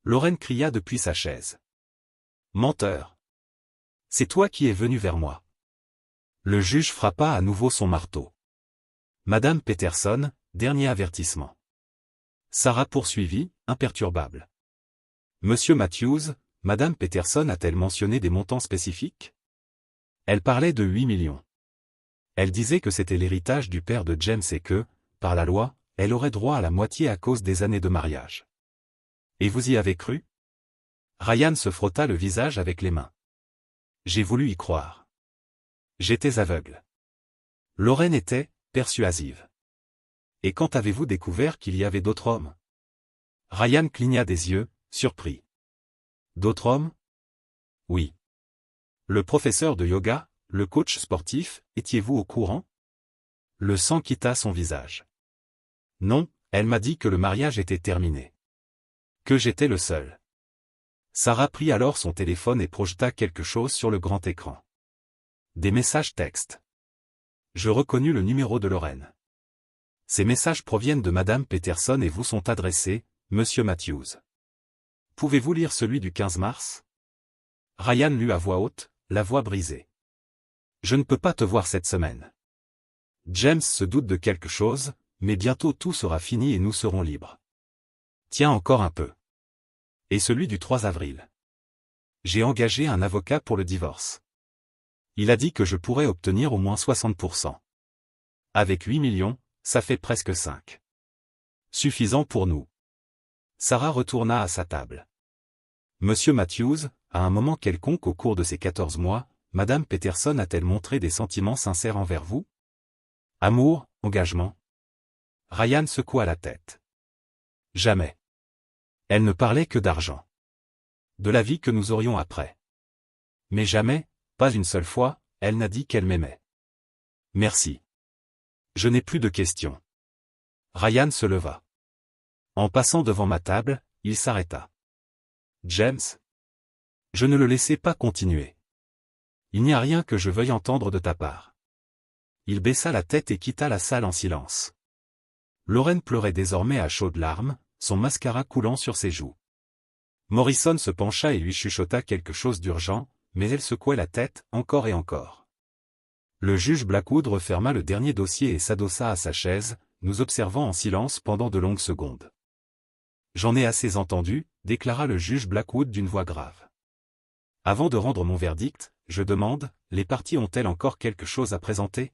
Lorraine cria depuis sa chaise. Menteur! C'est toi qui es venu vers moi. Le juge frappa à nouveau son marteau. Madame Peterson, dernier avertissement. Sarah poursuivit, imperturbable. Monsieur Matthews, Madame Peterson a-t-elle mentionné des montants spécifiques? Elle parlait de 8 millions. Elle disait que c'était l'héritage du père de James et que, par la loi, elle aurait droit à la moitié à cause des années de mariage. Et vous y avez cru? Ryan se frotta le visage avec les mains. J'ai voulu y croire. J'étais aveugle. Lorraine était persuasive. Et quand avez-vous découvert qu'il y avait d'autres hommes? Ryan cligna des yeux, surpris. D'autres hommes? Oui. Le professeur de yoga, le coach sportif, étiez-vous au courant? Le sang quitta son visage. Non, elle m'a dit que le mariage était terminé. Que j'étais le seul. Sarah prit alors son téléphone et projeta quelque chose sur le grand écran. Des messages textes. Je reconnus le numéro de Lorraine. Ces messages proviennent de Madame Peterson et vous sont adressés, Monsieur Matthews. Pouvez-vous lire celui du 15 mars? Ryan lut à voix haute, la voix brisée. Je ne peux pas te voir cette semaine. James se doute de quelque chose, mais bientôt tout sera fini et nous serons libres. Tiens encore un peu. Et celui du 3 avril. J'ai engagé un avocat pour le divorce. Il a dit que je pourrais obtenir au moins 60%. Avec 8 millions, ça fait presque 5. Suffisant pour nous. Sarah retourna à sa table. Monsieur Matthews, à un moment quelconque au cours de ces 14 mois, Madame Peterson a-t-elle montré des sentiments sincères envers vous? Amour, engagement? Ryan secoua la tête. Jamais. Elle ne parlait que d'argent. De la vie que nous aurions après. Mais jamais, pas une seule fois, elle n'a dit qu'elle m'aimait. Merci. Je n'ai plus de questions. Ryan se leva. En passant devant ma table, il s'arrêta. James? Je ne le laissai pas continuer. Il n'y a rien que je veuille entendre de ta part. Il baissa la tête et quitta la salle en silence. Lorraine pleurait désormais à chaudes larmes, son mascara coulant sur ses joues. Morrison se pencha et lui chuchota quelque chose d'urgent, mais elle secouait la tête, encore et encore. Le juge Blackwood referma le dernier dossier et s'adossa à sa chaise, nous observant en silence pendant de longues secondes. J'en ai assez entendu, déclara le juge Blackwood d'une voix grave. Avant de rendre mon verdict, je demande, les parties ont-elles encore quelque chose à présenter?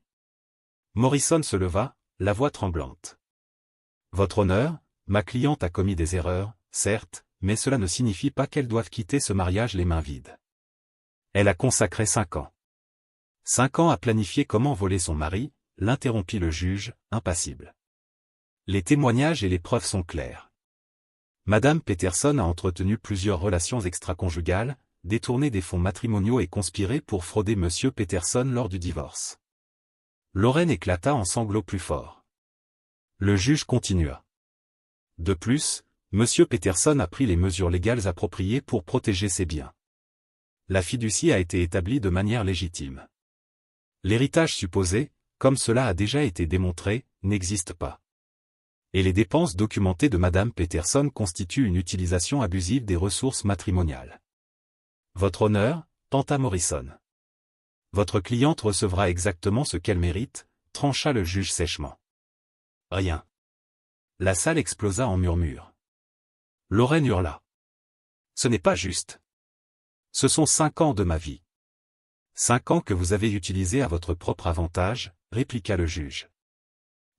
Morrison se leva, la voix tremblante. Votre honneur, ma cliente a commis des erreurs, certes, mais cela ne signifie pas qu'elle doive quitter ce mariage les mains vides. Elle a consacré 5 ans. 5 ans à planifier comment voler son mari, l'interrompit le juge, impassible. Les témoignages et les preuves sont clairs. Madame Peterson a entretenu plusieurs relations extra-conjugales, détourné des fonds matrimoniaux et conspiré pour frauder Monsieur Peterson lors du divorce. Lorraine éclata en sanglots plus forts. Le juge continua. De plus, Monsieur Peterson a pris les mesures légales appropriées pour protéger ses biens. La fiducie a été établie de manière légitime. L'héritage supposé, comme cela a déjà été démontré, n'existe pas. Et les dépenses documentées de Madame Peterson constituent une utilisation abusive des ressources matrimoniales. Votre honneur, tenta Morrison. Votre cliente recevra exactement ce qu'elle mérite, trancha le juge sèchement. Rien. La salle explosa en murmures. Lorraine hurla. Ce n'est pas juste. Ce sont 5 ans de ma vie. 5 ans que vous avez utilisés à votre propre avantage, répliqua le juge.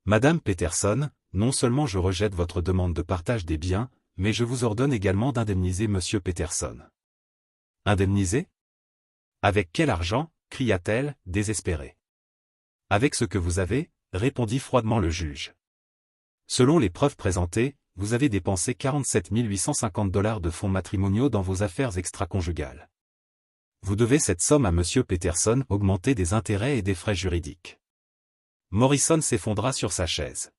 Madame Peterson, non seulement je rejette votre demande de partage des biens, mais je vous ordonne également d'indemniser Monsieur Peterson. Indemniser? Avec quel argent? Cria-t-elle, désespérée. Avec ce que vous avez, répondit froidement le juge. Selon les preuves présentées, vous avez dépensé 47 850 $ de fonds matrimoniaux dans vos affaires extra-conjugales. Vous devez cette somme à Monsieur Peterson, augmentée des intérêts et des frais juridiques. Morrison s'effondra sur sa chaise.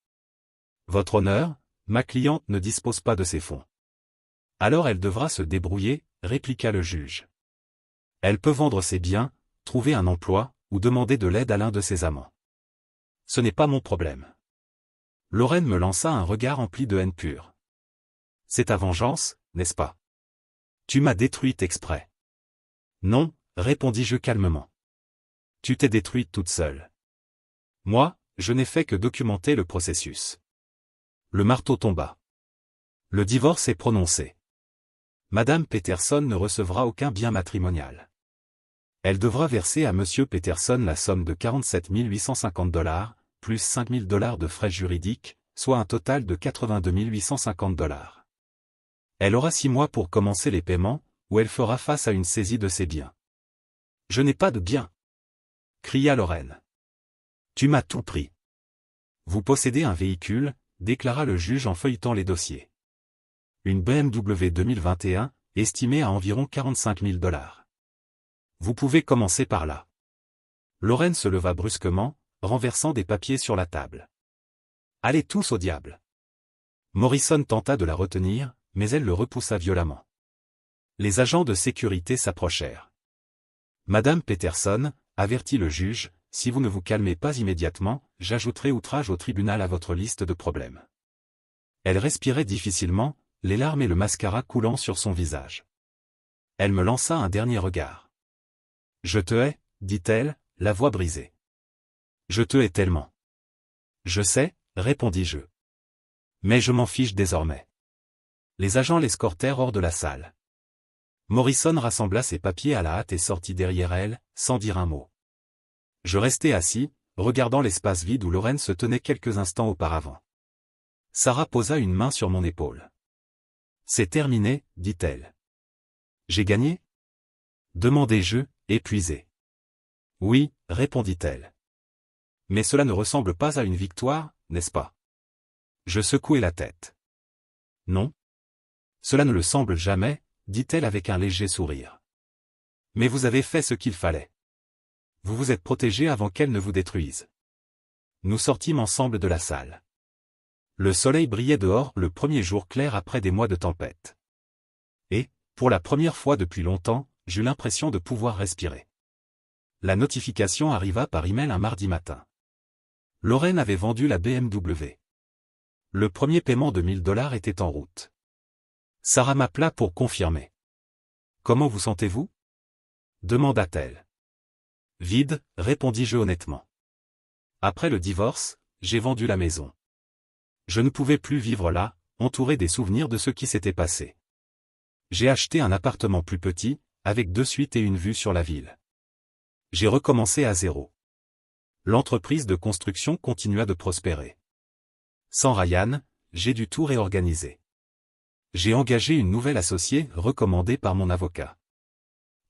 Votre honneur, ma cliente ne dispose pas de ces fonds. Alors elle devra se débrouiller, répliqua le juge. Elle peut vendre ses biens, trouver un emploi, ou demander de l'aide à l'un de ses amants. Ce n'est pas mon problème. Lorraine me lança un regard empli de haine pure. C'est ta vengeance, n'est-ce pas? Tu m'as détruite exprès. Non, répondis-je calmement. Tu t'es détruite toute seule. Moi, je n'ai fait que documenter le processus. Le marteau tomba. Le divorce est prononcé. Madame Peterson ne recevra aucun bien matrimonial. Elle devra verser à Monsieur Peterson la somme de 47 850 $, plus 5 000 $ de frais juridiques, soit un total de 82 850 $. Elle aura 6 mois pour commencer les paiements, ou elle fera face à une saisie de ses biens. Je n'ai pas de biens, cria Lorraine. Tu m'as tout pris. Vous possédez un véhicule, déclara le juge en feuilletant les dossiers. Une BMW 2021, estimée à environ 45 000 $. Vous pouvez commencer par là. Lorraine se leva brusquement, renversant des papiers sur la table. Allez tous au diable. Morrison tenta de la retenir, mais elle le repoussa violemment. Les agents de sécurité s'approchèrent. Madame Peterson, avertit le juge, si vous ne vous calmez pas immédiatement, j'ajouterai outrage au tribunal à votre liste de problèmes. Elle respirait difficilement, les larmes et le mascara coulant sur son visage. Elle me lança un dernier regard. Je te hais, dit-elle, la voix brisée. Je te hais tellement. Je sais, répondis-je. Mais je m'en fiche désormais. Les agents l'escortèrent hors de la salle. Morrison rassembla ses papiers à la hâte et sortit derrière elle, sans dire un mot. Je restai assis, regardant l'espace vide où Lorraine se tenait quelques instants auparavant. Sarah posa une main sur mon épaule. C'est terminé, dit-elle. J'ai gagné? Demandai-je, épuisé. Oui, répondit-elle. Mais cela ne ressemble pas à une victoire, n'est-ce pas? Je secouai la tête. Non. Cela ne le semble jamais, dit-elle avec un léger sourire. Mais vous avez fait ce qu'il fallait. Vous vous êtes protégé avant qu'elle ne vous détruise. Nous sortîmes ensemble de la salle. Le soleil brillait dehors le premier jour clair après des mois de tempête. Et, pour la première fois depuis longtemps, j'eus l'impression de pouvoir respirer. La notification arriva par email un mardi matin. Lorraine avait vendu la BMW. Le premier paiement de 1 000 $ était en route. Sarah m'appela pour confirmer. Comment vous sentez-vous? Demanda-t-elle. Vide, répondis-je honnêtement. Après le divorce, j'ai vendu la maison. Je ne pouvais plus vivre là, entouré des souvenirs de ce qui s'était passé. J'ai acheté un appartement plus petit, avec 2 suites et une vue sur la ville. J'ai recommencé à zéro. L'entreprise de construction continua de prospérer. Sans Ryan, j'ai dû tout réorganiser. J'ai engagé une nouvelle associée recommandée par mon avocat.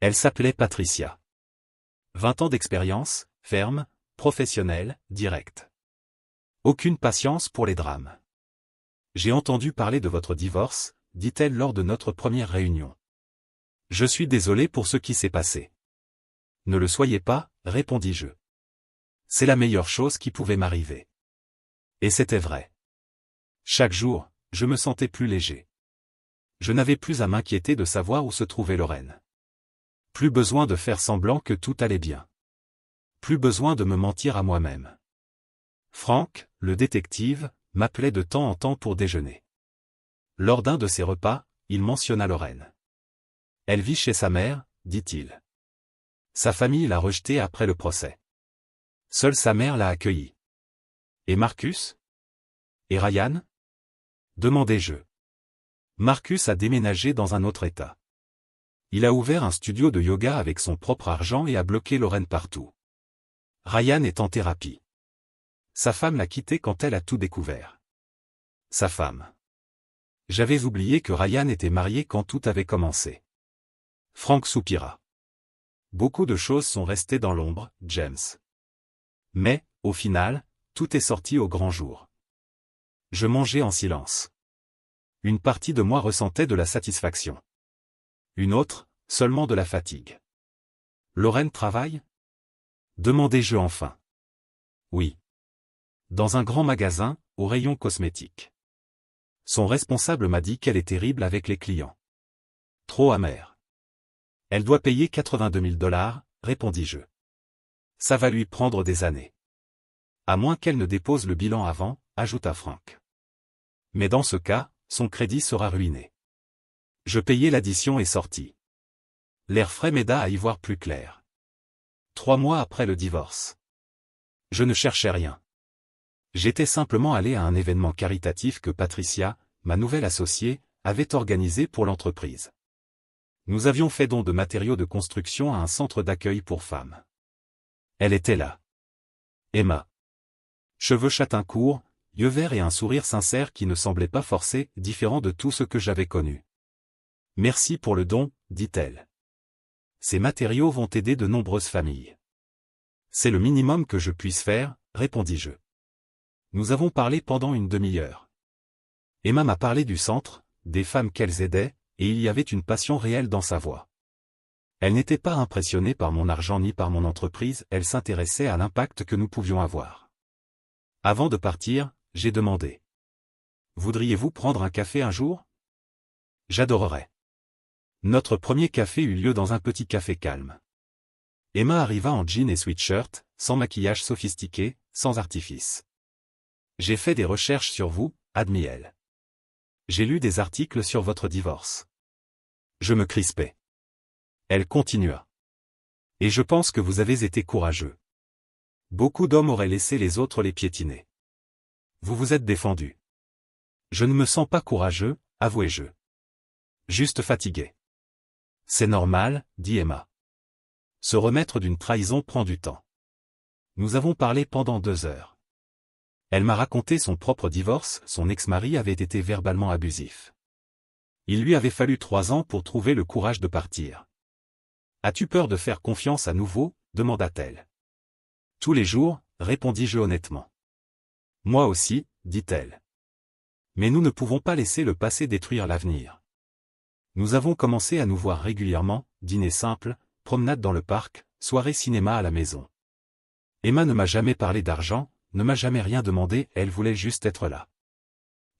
Elle s'appelait Patricia. 20 ans d'expérience, ferme, professionnelle, directe. Aucune patience pour les drames. J'ai entendu parler de votre divorce, dit-elle lors de notre première réunion. Je suis désolé pour ce qui s'est passé. Ne le soyez pas, répondis-je. C'est la meilleure chose qui pouvait m'arriver. Et c'était vrai. Chaque jour, je me sentais plus léger. Je n'avais plus à m'inquiéter de savoir où se trouvait Lorraine. Plus besoin de faire semblant que tout allait bien. Plus besoin de me mentir à moi-même. Frank, le détective, m'appelait de temps en temps pour déjeuner. Lors d'un de ses repas, il mentionna Lorraine. Elle vit chez sa mère, dit-il. Sa famille l'a rejetée après le procès. Seule sa mère l'a accueillie. Et Marcus? Et Ryan? Demandai-je. Marcus a déménagé dans un autre état. Il a ouvert un studio de yoga avec son propre argent et a bloqué Lorraine partout. Ryan est en thérapie. Sa femme l'a quitté quand elle a tout découvert. Sa femme. J'avais oublié que Ryan était marié quand tout avait commencé. Frank soupira. Beaucoup de choses sont restées dans l'ombre, James. Mais, au final, tout est sorti au grand jour. Je mangeais en silence. Une partie de moi ressentait de la satisfaction. Une autre, seulement de la fatigue. Lorraine travaille? Demandai-je enfin. Oui. Dans un grand magasin, au rayon cosmétique. Son responsable m'a dit qu'elle est terrible avec les clients. Trop amère. Elle doit payer 82 000 $, répondis-je. Ça va lui prendre des années. À moins qu'elle ne dépose le bilan avant, ajouta Frank. Mais dans ce cas, son crédit sera ruiné. Je payai l'addition et sortis. L'air frais m'aida à y voir plus clair. 3 mois après le divorce. Je ne cherchais rien. J'étais simplement allé à un événement caritatif que Patricia, ma nouvelle associée, avait organisé pour l'entreprise. Nous avions fait don de matériaux de construction à un centre d'accueil pour femmes. Elle était là. Emma. Cheveux châtain courts, yeux verts et un sourire sincère qui ne semblait pas forcé, différent de tout ce que j'avais connu. Merci pour le don, dit-elle. Ces matériaux vont aider de nombreuses familles. C'est le minimum que je puisse faire, répondis-je. Nous avons parlé pendant une demi-heure. Emma m'a parlé du centre, des femmes qu'elles aidaient, et il y avait une passion réelle dans sa voix. Elle n'était pas impressionnée par mon argent ni par mon entreprise, elle s'intéressait à l'impact que nous pouvions avoir. Avant de partir, j'ai demandé. Voudriez-vous prendre un café un jour? J'adorerais. Notre premier café eut lieu dans un petit café calme. Emma arriva en jean et sweatshirt, sans maquillage sophistiqué, sans artifice. J'ai fait des recherches sur vous, admit-elle. J'ai lu des articles sur votre divorce. Je me crispai. Elle continua. Et je pense que vous avez été courageux. Beaucoup d'hommes auraient laissé les autres les piétiner. Vous vous êtes défendu. Je ne me sens pas courageux, avouai-je. Juste fatigué. C'est normal, dit Emma. Se remettre d'une trahison prend du temps. Nous avons parlé pendant 2 heures. Elle m'a raconté son propre divorce, son ex-mari avait été verbalement abusif. Il lui avait fallu 3 ans pour trouver le courage de partir. As-tu peur de faire confiance à nouveau? Demanda-t-elle. Tous les jours, répondis-je honnêtement. Moi aussi, dit-elle. Mais nous ne pouvons pas laisser le passé détruire l'avenir. Nous avons commencé à nous voir régulièrement, dîner simple, promenade dans le parc, soirée cinéma à la maison. Emma ne m'a jamais parlé d'argent, ne m'a jamais rien demandé, elle voulait juste être là.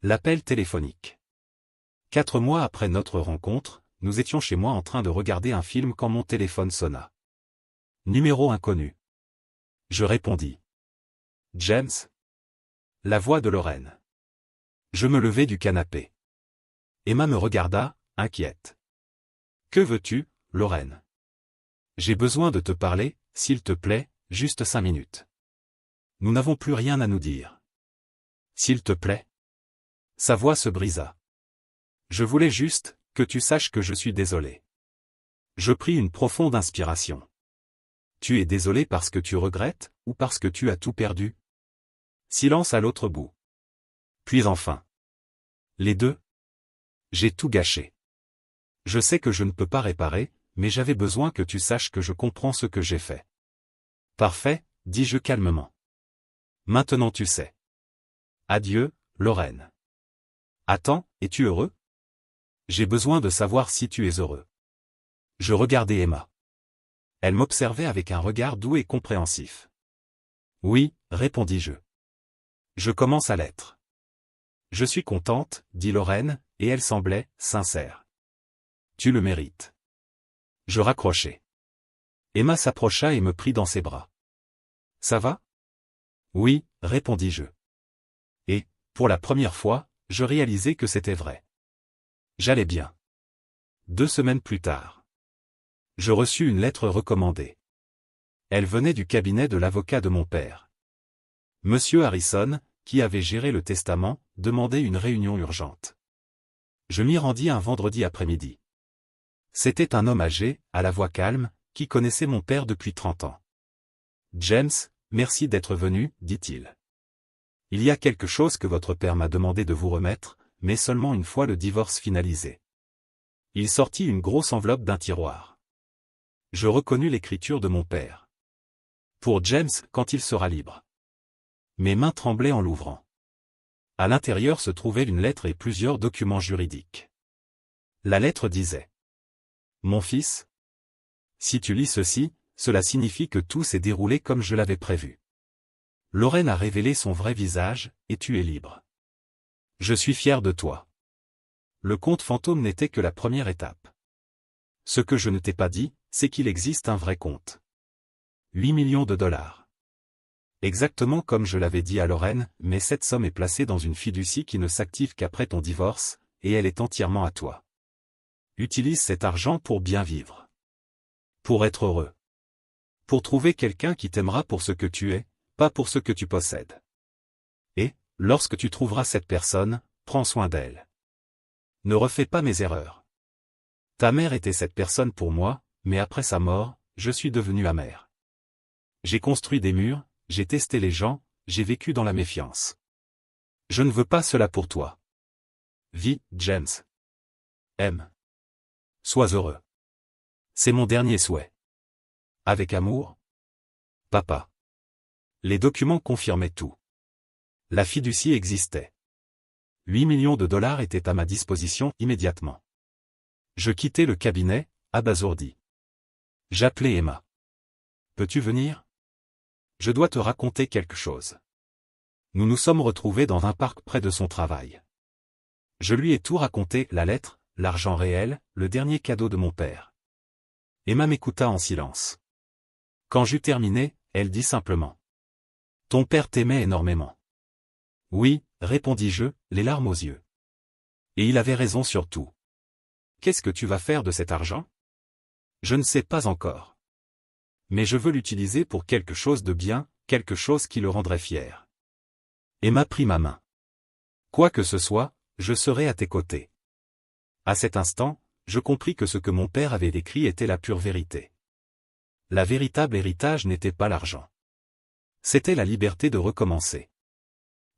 L'appel téléphonique. 4 mois après notre rencontre, nous étions chez moi en train de regarder un film quand mon téléphone sonna. Numéro inconnu. Je répondis. James. La voix de Lorraine. Je me levai du canapé. Emma me regarda, inquiète. Que veux-tu, Lorraine? J'ai besoin de te parler, s'il te plaît, juste 5 minutes. Nous n'avons plus rien à nous dire. S'il te plaît. Sa voix se brisa. Je voulais juste que tu saches que je suis désolé. Je pris une profonde inspiration. Tu es désolé parce que tu regrettes, ou parce que tu as tout perdu? Silence à l'autre bout. Puis enfin. Les deux. J'ai tout gâché. Je sais que je ne peux pas réparer, mais j'avais besoin que tu saches que je comprends ce que j'ai fait. Parfait, dis-je calmement. Maintenant tu sais. Adieu, Lorraine. Attends, es-tu heureux? J'ai besoin de savoir si tu es heureux. Je regardai Emma. Elle m'observait avec un regard doux et compréhensif. Oui, répondis-je. Je commence à l'être. Je suis contente, dit Lorraine, et elle semblait sincère. Tu le mérites. Je raccrochai. Emma s'approcha et me prit dans ses bras. Ça va? Oui, répondis-je. Et, pour la première fois, je réalisai que c'était vrai. J'allais bien. 2 semaines plus tard. Je reçus une lettre recommandée. Elle venait du cabinet de l'avocat de mon père. Monsieur Harrison, qui avait géré le testament, demandait une réunion urgente. Je m'y rendis un vendredi après-midi. C'était un homme âgé, à la voix calme, qui connaissait mon père depuis 30 ans. James, merci d'être venu, dit-il. Il y a quelque chose que votre père m'a demandé de vous remettre, mais seulement une fois le divorce finalisé. Il sortit une grosse enveloppe d'un tiroir. Je reconnus l'écriture de mon père. Pour James, quand il sera libre. Mes mains tremblaient en l'ouvrant. À l'intérieur se trouvaient une lettre et plusieurs documents juridiques. La lettre disait: Mon fils, si tu lis ceci, cela signifie que tout s'est déroulé comme je l'avais prévu. Lorraine a révélé son vrai visage, et tu es libre. Je suis fier de toi. Le compte fantôme n'était que la première étape. Ce que je ne t'ai pas dit, c'est qu'il existe un vrai compte. 8 millions de dollars. Exactement comme je l'avais dit à Lorraine, mais cette somme est placée dans une fiducie qui ne s'active qu'après ton divorce, et elle est entièrement à toi. Utilise cet argent pour bien vivre. Pour être heureux. Pour trouver quelqu'un qui t'aimera pour ce que tu es, pas pour ce que tu possèdes. Et, lorsque tu trouveras cette personne, prends soin d'elle. Ne refais pas mes erreurs. Ta mère était cette personne pour moi, mais après sa mort, je suis devenu amer. J'ai construit des murs, j'ai testé les gens, j'ai vécu dans la méfiance. Je ne veux pas cela pour toi. Vis, James. Aime. Sois heureux. C'est mon dernier souhait. Avec amour. Papa. Les documents confirmaient tout. La fiducie existait. 8 millions de dollars étaient à ma disposition immédiatement. Je quittai le cabinet, abasourdi. J'appelai Emma. Peux-tu venir? Je dois te raconter quelque chose. Nous nous sommes retrouvés dans un parc près de son travail. Je lui ai tout raconté, la lettre, l'argent réel, le dernier cadeau de mon père. Emma m'écouta en silence. Quand j'eus terminé, elle dit simplement: Ton père t'aimait énormément. Oui, répondis-je, les larmes aux yeux. Et il avait raison sur tout. Qu'est-ce que tu vas faire de cet argent? Je ne sais pas encore. Mais je veux l'utiliser pour quelque chose de bien, quelque chose qui le rendrait fier. Emma prit ma main. Quoi que ce soit, je serai à tes côtés. À cet instant, je compris que ce que mon père avait écrit était la pure vérité. La véritable héritage n'était pas l'argent. C'était la liberté de recommencer.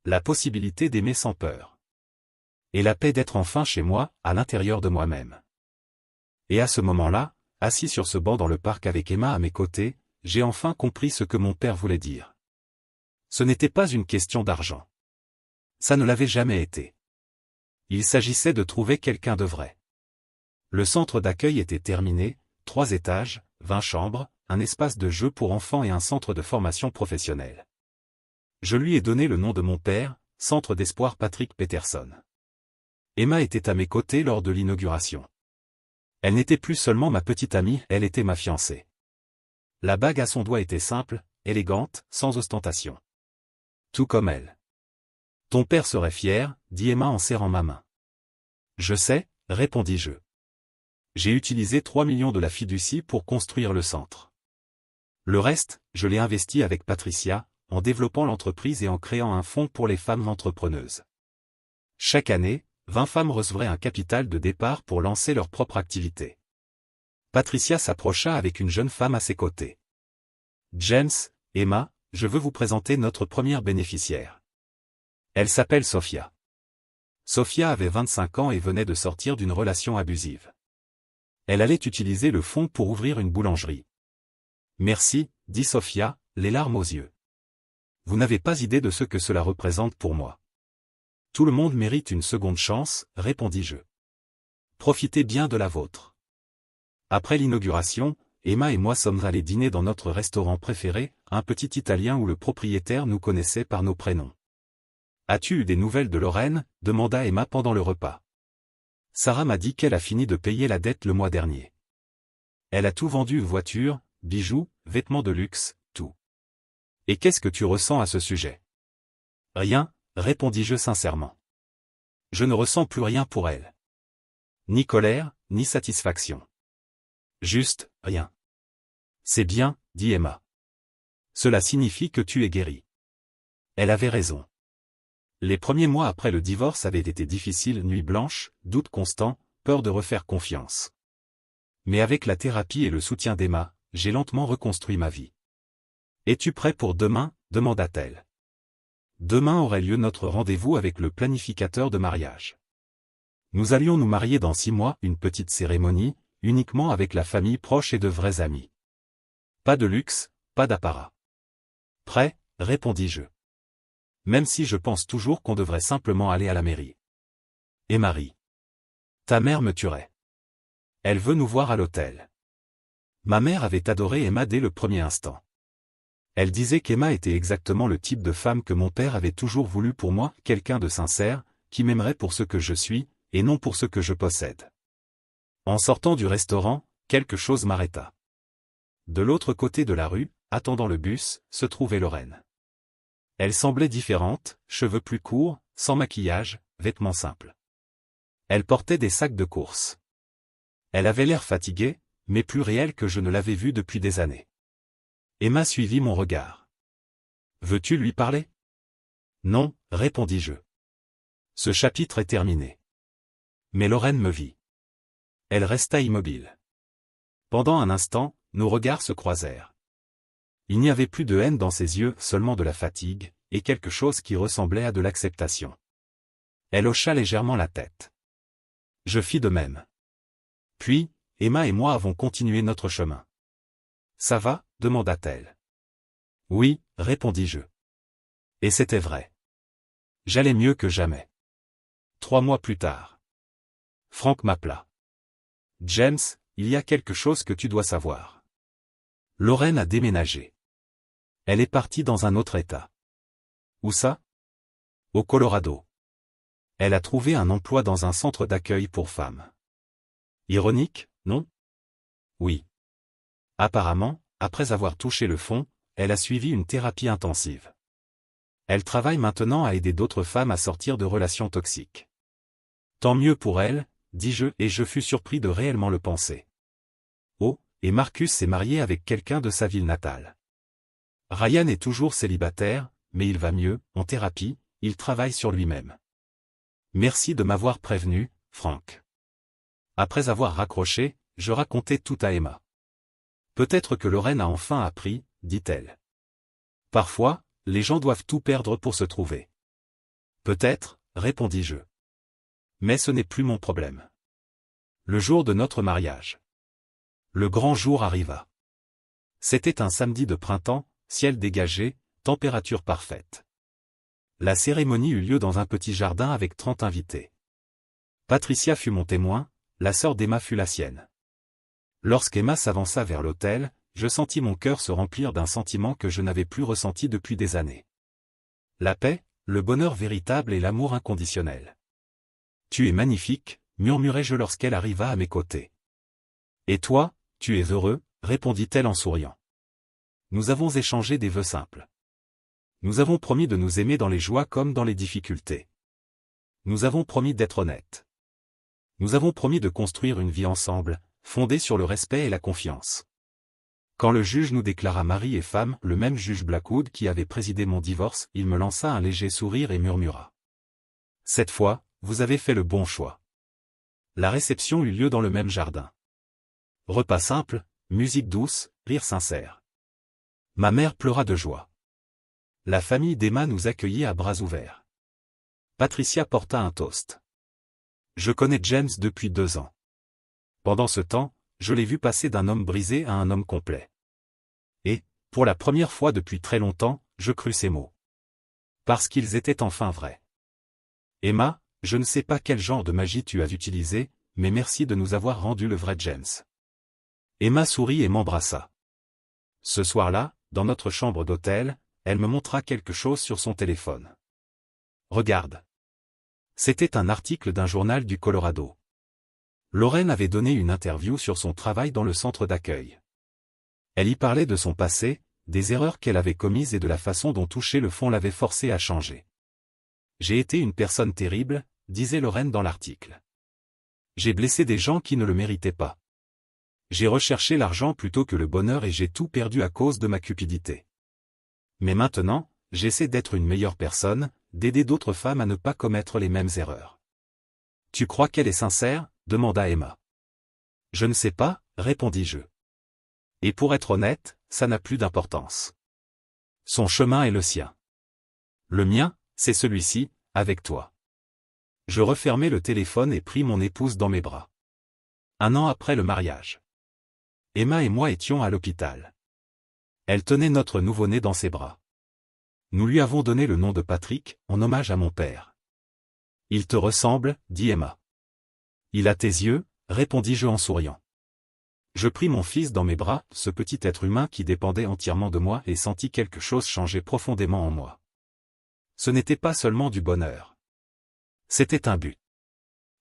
La possibilité d'aimer sans peur. Et la paix d'être enfin chez moi, à l'intérieur de moi-même. Et à ce moment-là, assis sur ce banc dans le parc avec Emma à mes côtés, j'ai enfin compris ce que mon père voulait dire. Ce n'était pas une question d'argent. Ça ne l'avait jamais été. Il s'agissait de trouver quelqu'un de vrai. Le centre d'accueil était terminé, 3 étages, 20 chambres, un espace de jeu pour enfants et un centre de formation professionnelle. Je lui ai donné le nom de mon père, Centre d'Espoir Patrick Peterson. Emma était à mes côtés lors de l'inauguration. Elle n'était plus seulement ma petite amie, elle était ma fiancée. La bague à son doigt était simple, élégante, sans ostentation. Tout comme elle. Ton père serait fier, dit Emma en serrant ma main. Je sais, répondis-je. J'ai utilisé 3 millions de la fiducie pour construire le centre. Le reste, je l'ai investi avec Patricia, en développant l'entreprise et en créant un fonds pour les femmes entrepreneuses. Chaque année, 20 femmes recevraient un capital de départ pour lancer leur propre activité. Patricia s'approcha avec une jeune femme à ses côtés. James, Emma, je veux vous présenter notre première bénéficiaire. Elle s'appelle Sophia. Sophia avait 25 ans et venait de sortir d'une relation abusive. Elle allait utiliser le fonds pour ouvrir une boulangerie. Merci, dit Sophia, les larmes aux yeux. Vous n'avez pas idée de ce que cela représente pour moi. Tout le monde mérite une seconde chance, répondis-je. Profitez bien de la vôtre. Après l'inauguration, Emma et moi sommes allés dîner dans notre restaurant préféré, un petit italien où le propriétaire nous connaissait par nos prénoms. As-tu eu des nouvelles de Lorraine? Demanda Emma pendant le repas. Sarah m'a dit qu'elle a fini de payer la dette le mois dernier. Elle a tout vendu, voiture, bijoux, vêtements de luxe, tout. Et qu'est-ce que tu ressens à ce sujet? Rien, répondis-je sincèrement. Je ne ressens plus rien pour elle. Ni colère, ni satisfaction. Juste, rien. C'est bien, dit Emma. Cela signifie que tu es guéri. Elle avait raison. Les premiers mois après le divorce avaient été difficiles, nuits blanches, doutes constants, peur de refaire confiance. Mais avec la thérapie et le soutien d'Emma, j'ai lentement reconstruit ma vie. Es-tu prêt pour demain? Demanda-t-elle. Demain aurait lieu notre rendez-vous avec le planificateur de mariage. Nous allions nous marier dans 6 mois, une petite cérémonie, uniquement avec la famille proche et de vrais amis. Pas de luxe, pas d'apparat. Prêt, répondis-je. Même si je pense toujours qu'on devrait simplement aller à la mairie. Et Marie. Ta mère me tuerait. Elle veut nous voir à l'hôtel. Ma mère avait adoré Emma dès le premier instant. Elle disait qu'Emma était exactement le type de femme que mon père avait toujours voulu pour moi, quelqu'un de sincère, qui m'aimerait pour ce que je suis, et non pour ce que je possède. En sortant du restaurant, quelque chose m'arrêta. De l'autre côté de la rue, attendant le bus, se trouvait Lorraine. Elle semblait différente, cheveux plus courts, sans maquillage, vêtements simples. Elle portait des sacs de course. Elle avait l'air fatiguée, mais plus réelle que je ne l'avais vue depuis des années. Emma suivit mon regard. « Veux-tu lui parler ?»« Non, répondis-je. Ce chapitre est terminé. » Mais Lorraine me vit. Elle resta immobile. Pendant un instant, nos regards se croisèrent. Il n'y avait plus de haine dans ses yeux, seulement de la fatigue, et quelque chose qui ressemblait à de l'acceptation. Elle hocha légèrement la tête. Je fis de même. Puis, Emma et moi avons continué notre chemin. « Ça va ?» demanda-t-elle. « Oui, répondis-je. » Et c'était vrai. J'allais mieux que jamais. 3 mois plus tard. Frank m'appela. « James, il y a quelque chose que tu dois savoir. Lorraine a déménagé. Elle est partie dans un autre état. » « Où ça ? » ?»« Au Colorado. Elle a trouvé un emploi dans un centre d'accueil pour femmes. » Ironique, non ? Oui. Apparemment, après avoir touché le fond, elle a suivi une thérapie intensive. Elle travaille maintenant à aider d'autres femmes à sortir de relations toxiques. Tant mieux pour elle, dis-je, et je fus surpris de réellement le penser. Oh, et Marcus s'est marié avec quelqu'un de sa ville natale. Ryan est toujours célibataire, mais il va mieux, en thérapie, il travaille sur lui-même. Merci de m'avoir prévenu, Frank. Après avoir raccroché, je racontai tout à Emma. Peut-être que Lorraine a enfin appris, dit-elle. Parfois, les gens doivent tout perdre pour se trouver. Peut-être, répondis-je. Mais ce n'est plus mon problème. Le jour de notre mariage. Le grand jour arriva. C'était un samedi de printemps, ciel dégagé, température parfaite. La cérémonie eut lieu dans un petit jardin avec 30 invités. Patricia fut mon témoin, la sœur d'Emma fut la sienne. Lorsqu'Emma s'avança vers l'autel, je sentis mon cœur se remplir d'un sentiment que je n'avais plus ressenti depuis des années. La paix, le bonheur véritable et l'amour inconditionnel. « Tu es magnifique », murmurai-je lorsqu'elle arriva à mes côtés. « Et toi, tu es heureux ?» répondit-elle en souriant. Nous avons échangé des vœux simples. Nous avons promis de nous aimer dans les joies comme dans les difficultés. Nous avons promis d'être honnêtes. Nous avons promis de construire une vie ensemble, fondée sur le respect et la confiance. Quand le juge nous déclara mari et femme, le même juge Blackwood qui avait présidé mon divorce, il me lança un léger sourire et murmura. « Cette fois, vous avez fait le bon choix. » La réception eut lieu dans le même jardin. Repas simple, musique douce, rire sincère. Ma mère pleura de joie. La famille d'Emma nous accueillit à bras ouverts. Patricia porta un toast. Je connais James depuis 2 ans. Pendant ce temps, je l'ai vu passer d'un homme brisé à un homme complet. Et, pour la première fois depuis très longtemps, je crus ces mots. Parce qu'ils étaient enfin vrais. Emma, je ne sais pas quel genre de magie tu as utilisé, mais merci de nous avoir rendu le vrai James. Emma sourit et m'embrassa. Ce soir-là, dans notre chambre d'hôtel, elle me montra quelque chose sur son téléphone. Regarde. C'était un article d'un journal du Colorado. Lorraine avait donné une interview sur son travail dans le centre d'accueil. Elle y parlait de son passé, des erreurs qu'elle avait commises et de la façon dont toucher le fond l'avait forcée à changer. J'ai été une personne terrible, disait Lorraine dans l'article. J'ai blessé des gens qui ne le méritaient pas. J'ai recherché l'argent plutôt que le bonheur et j'ai tout perdu à cause de ma cupidité. Mais maintenant, j'essaie d'être une meilleure personne, d'aider d'autres femmes à ne pas commettre les mêmes erreurs. Tu crois qu'elle est sincère ? Demanda Emma. Je ne sais pas, répondis-je. Et pour être honnête, ça n'a plus d'importance. Son chemin est le sien. Le mien, c'est celui-ci, avec toi. Je refermai le téléphone et pris mon épouse dans mes bras. 1 an après le mariage. Emma et moi étions à l'hôpital. Elle tenait notre nouveau-né dans ses bras. Nous lui avons donné le nom de Patrick, en hommage à mon père. Il te ressemble, dit Emma. Il a tes yeux, répondis-je en souriant. Je pris mon fils dans mes bras, ce petit être humain qui dépendait entièrement de moi, et sentis quelque chose changer profondément en moi. Ce n'était pas seulement du bonheur. C'était un but.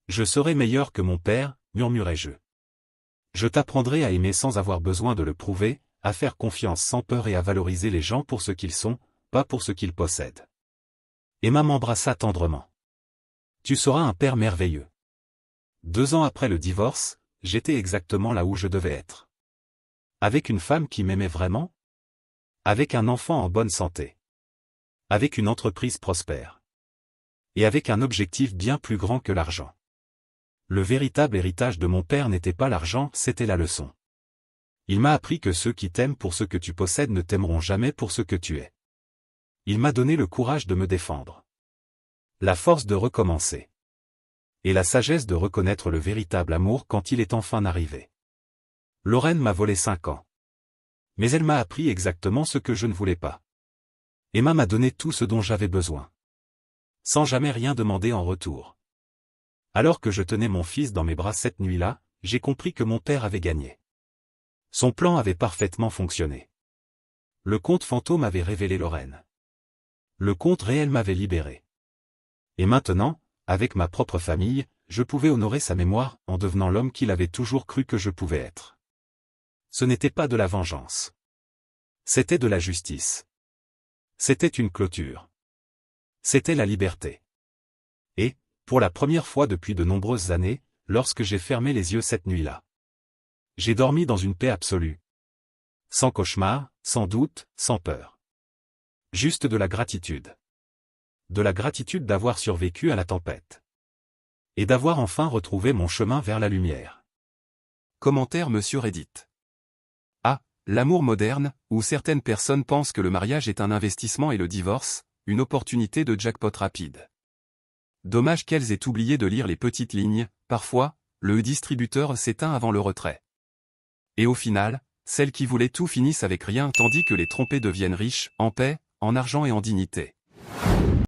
Je serai meilleur que mon père, murmurai-je. Je t'apprendrai à aimer sans avoir besoin de le prouver, à faire confiance sans peur et à valoriser les gens pour ce qu'ils sont, pas pour ce qu'ils possèdent. Emma m'embrassa tendrement. Tu seras un père merveilleux. 2 ans après le divorce, j'étais exactement là où je devais être. Avec une femme qui m'aimait vraiment. Avec un enfant en bonne santé. Avec une entreprise prospère. Et avec un objectif bien plus grand que l'argent. Le véritable héritage de mon père n'était pas l'argent, c'était la leçon. Il m'a appris que ceux qui t'aiment pour ce que tu possèdes ne t'aimeront jamais pour ce que tu es. Il m'a donné le courage de me défendre. La force de recommencer. Et la sagesse de reconnaître le véritable amour quand il est enfin arrivé. Lorraine m'a volé 5 ans. Mais elle m'a appris exactement ce que je ne voulais pas. Emma m'a donné tout ce dont j'avais besoin. Sans jamais rien demander en retour. Alors que je tenais mon fils dans mes bras cette nuit-là, j'ai compris que mon père avait gagné. Son plan avait parfaitement fonctionné. Le conte fantôme avait révélé Lorraine. Le conte réel m'avait libéré. Et maintenant, avec ma propre famille, je pouvais honorer sa mémoire en devenant l'homme qu'il avait toujours cru que je pouvais être. Ce n'était pas de la vengeance. C'était de la justice. C'était une clôture. C'était la liberté. Et, pour la première fois depuis de nombreuses années, lorsque j'ai fermé les yeux cette nuit-là, j'ai dormi dans une paix absolue. Sans cauchemar, sans doute, sans peur. Juste de la gratitude. De la gratitude d'avoir survécu à la tempête. Et d'avoir enfin retrouvé mon chemin vers la lumière. Commentaire Monsieur Reddit. Ah, l'amour moderne, où certaines personnes pensent que le mariage est un investissement et le divorce, une opportunité de jackpot rapide. Dommage qu'elles aient oublié de lire les petites lignes, parfois, le distributeur s'éteint avant le retrait. Et au final, celles qui voulaient tout finissent avec rien tandis que les trompés deviennent riches, en paix, en argent et en dignité.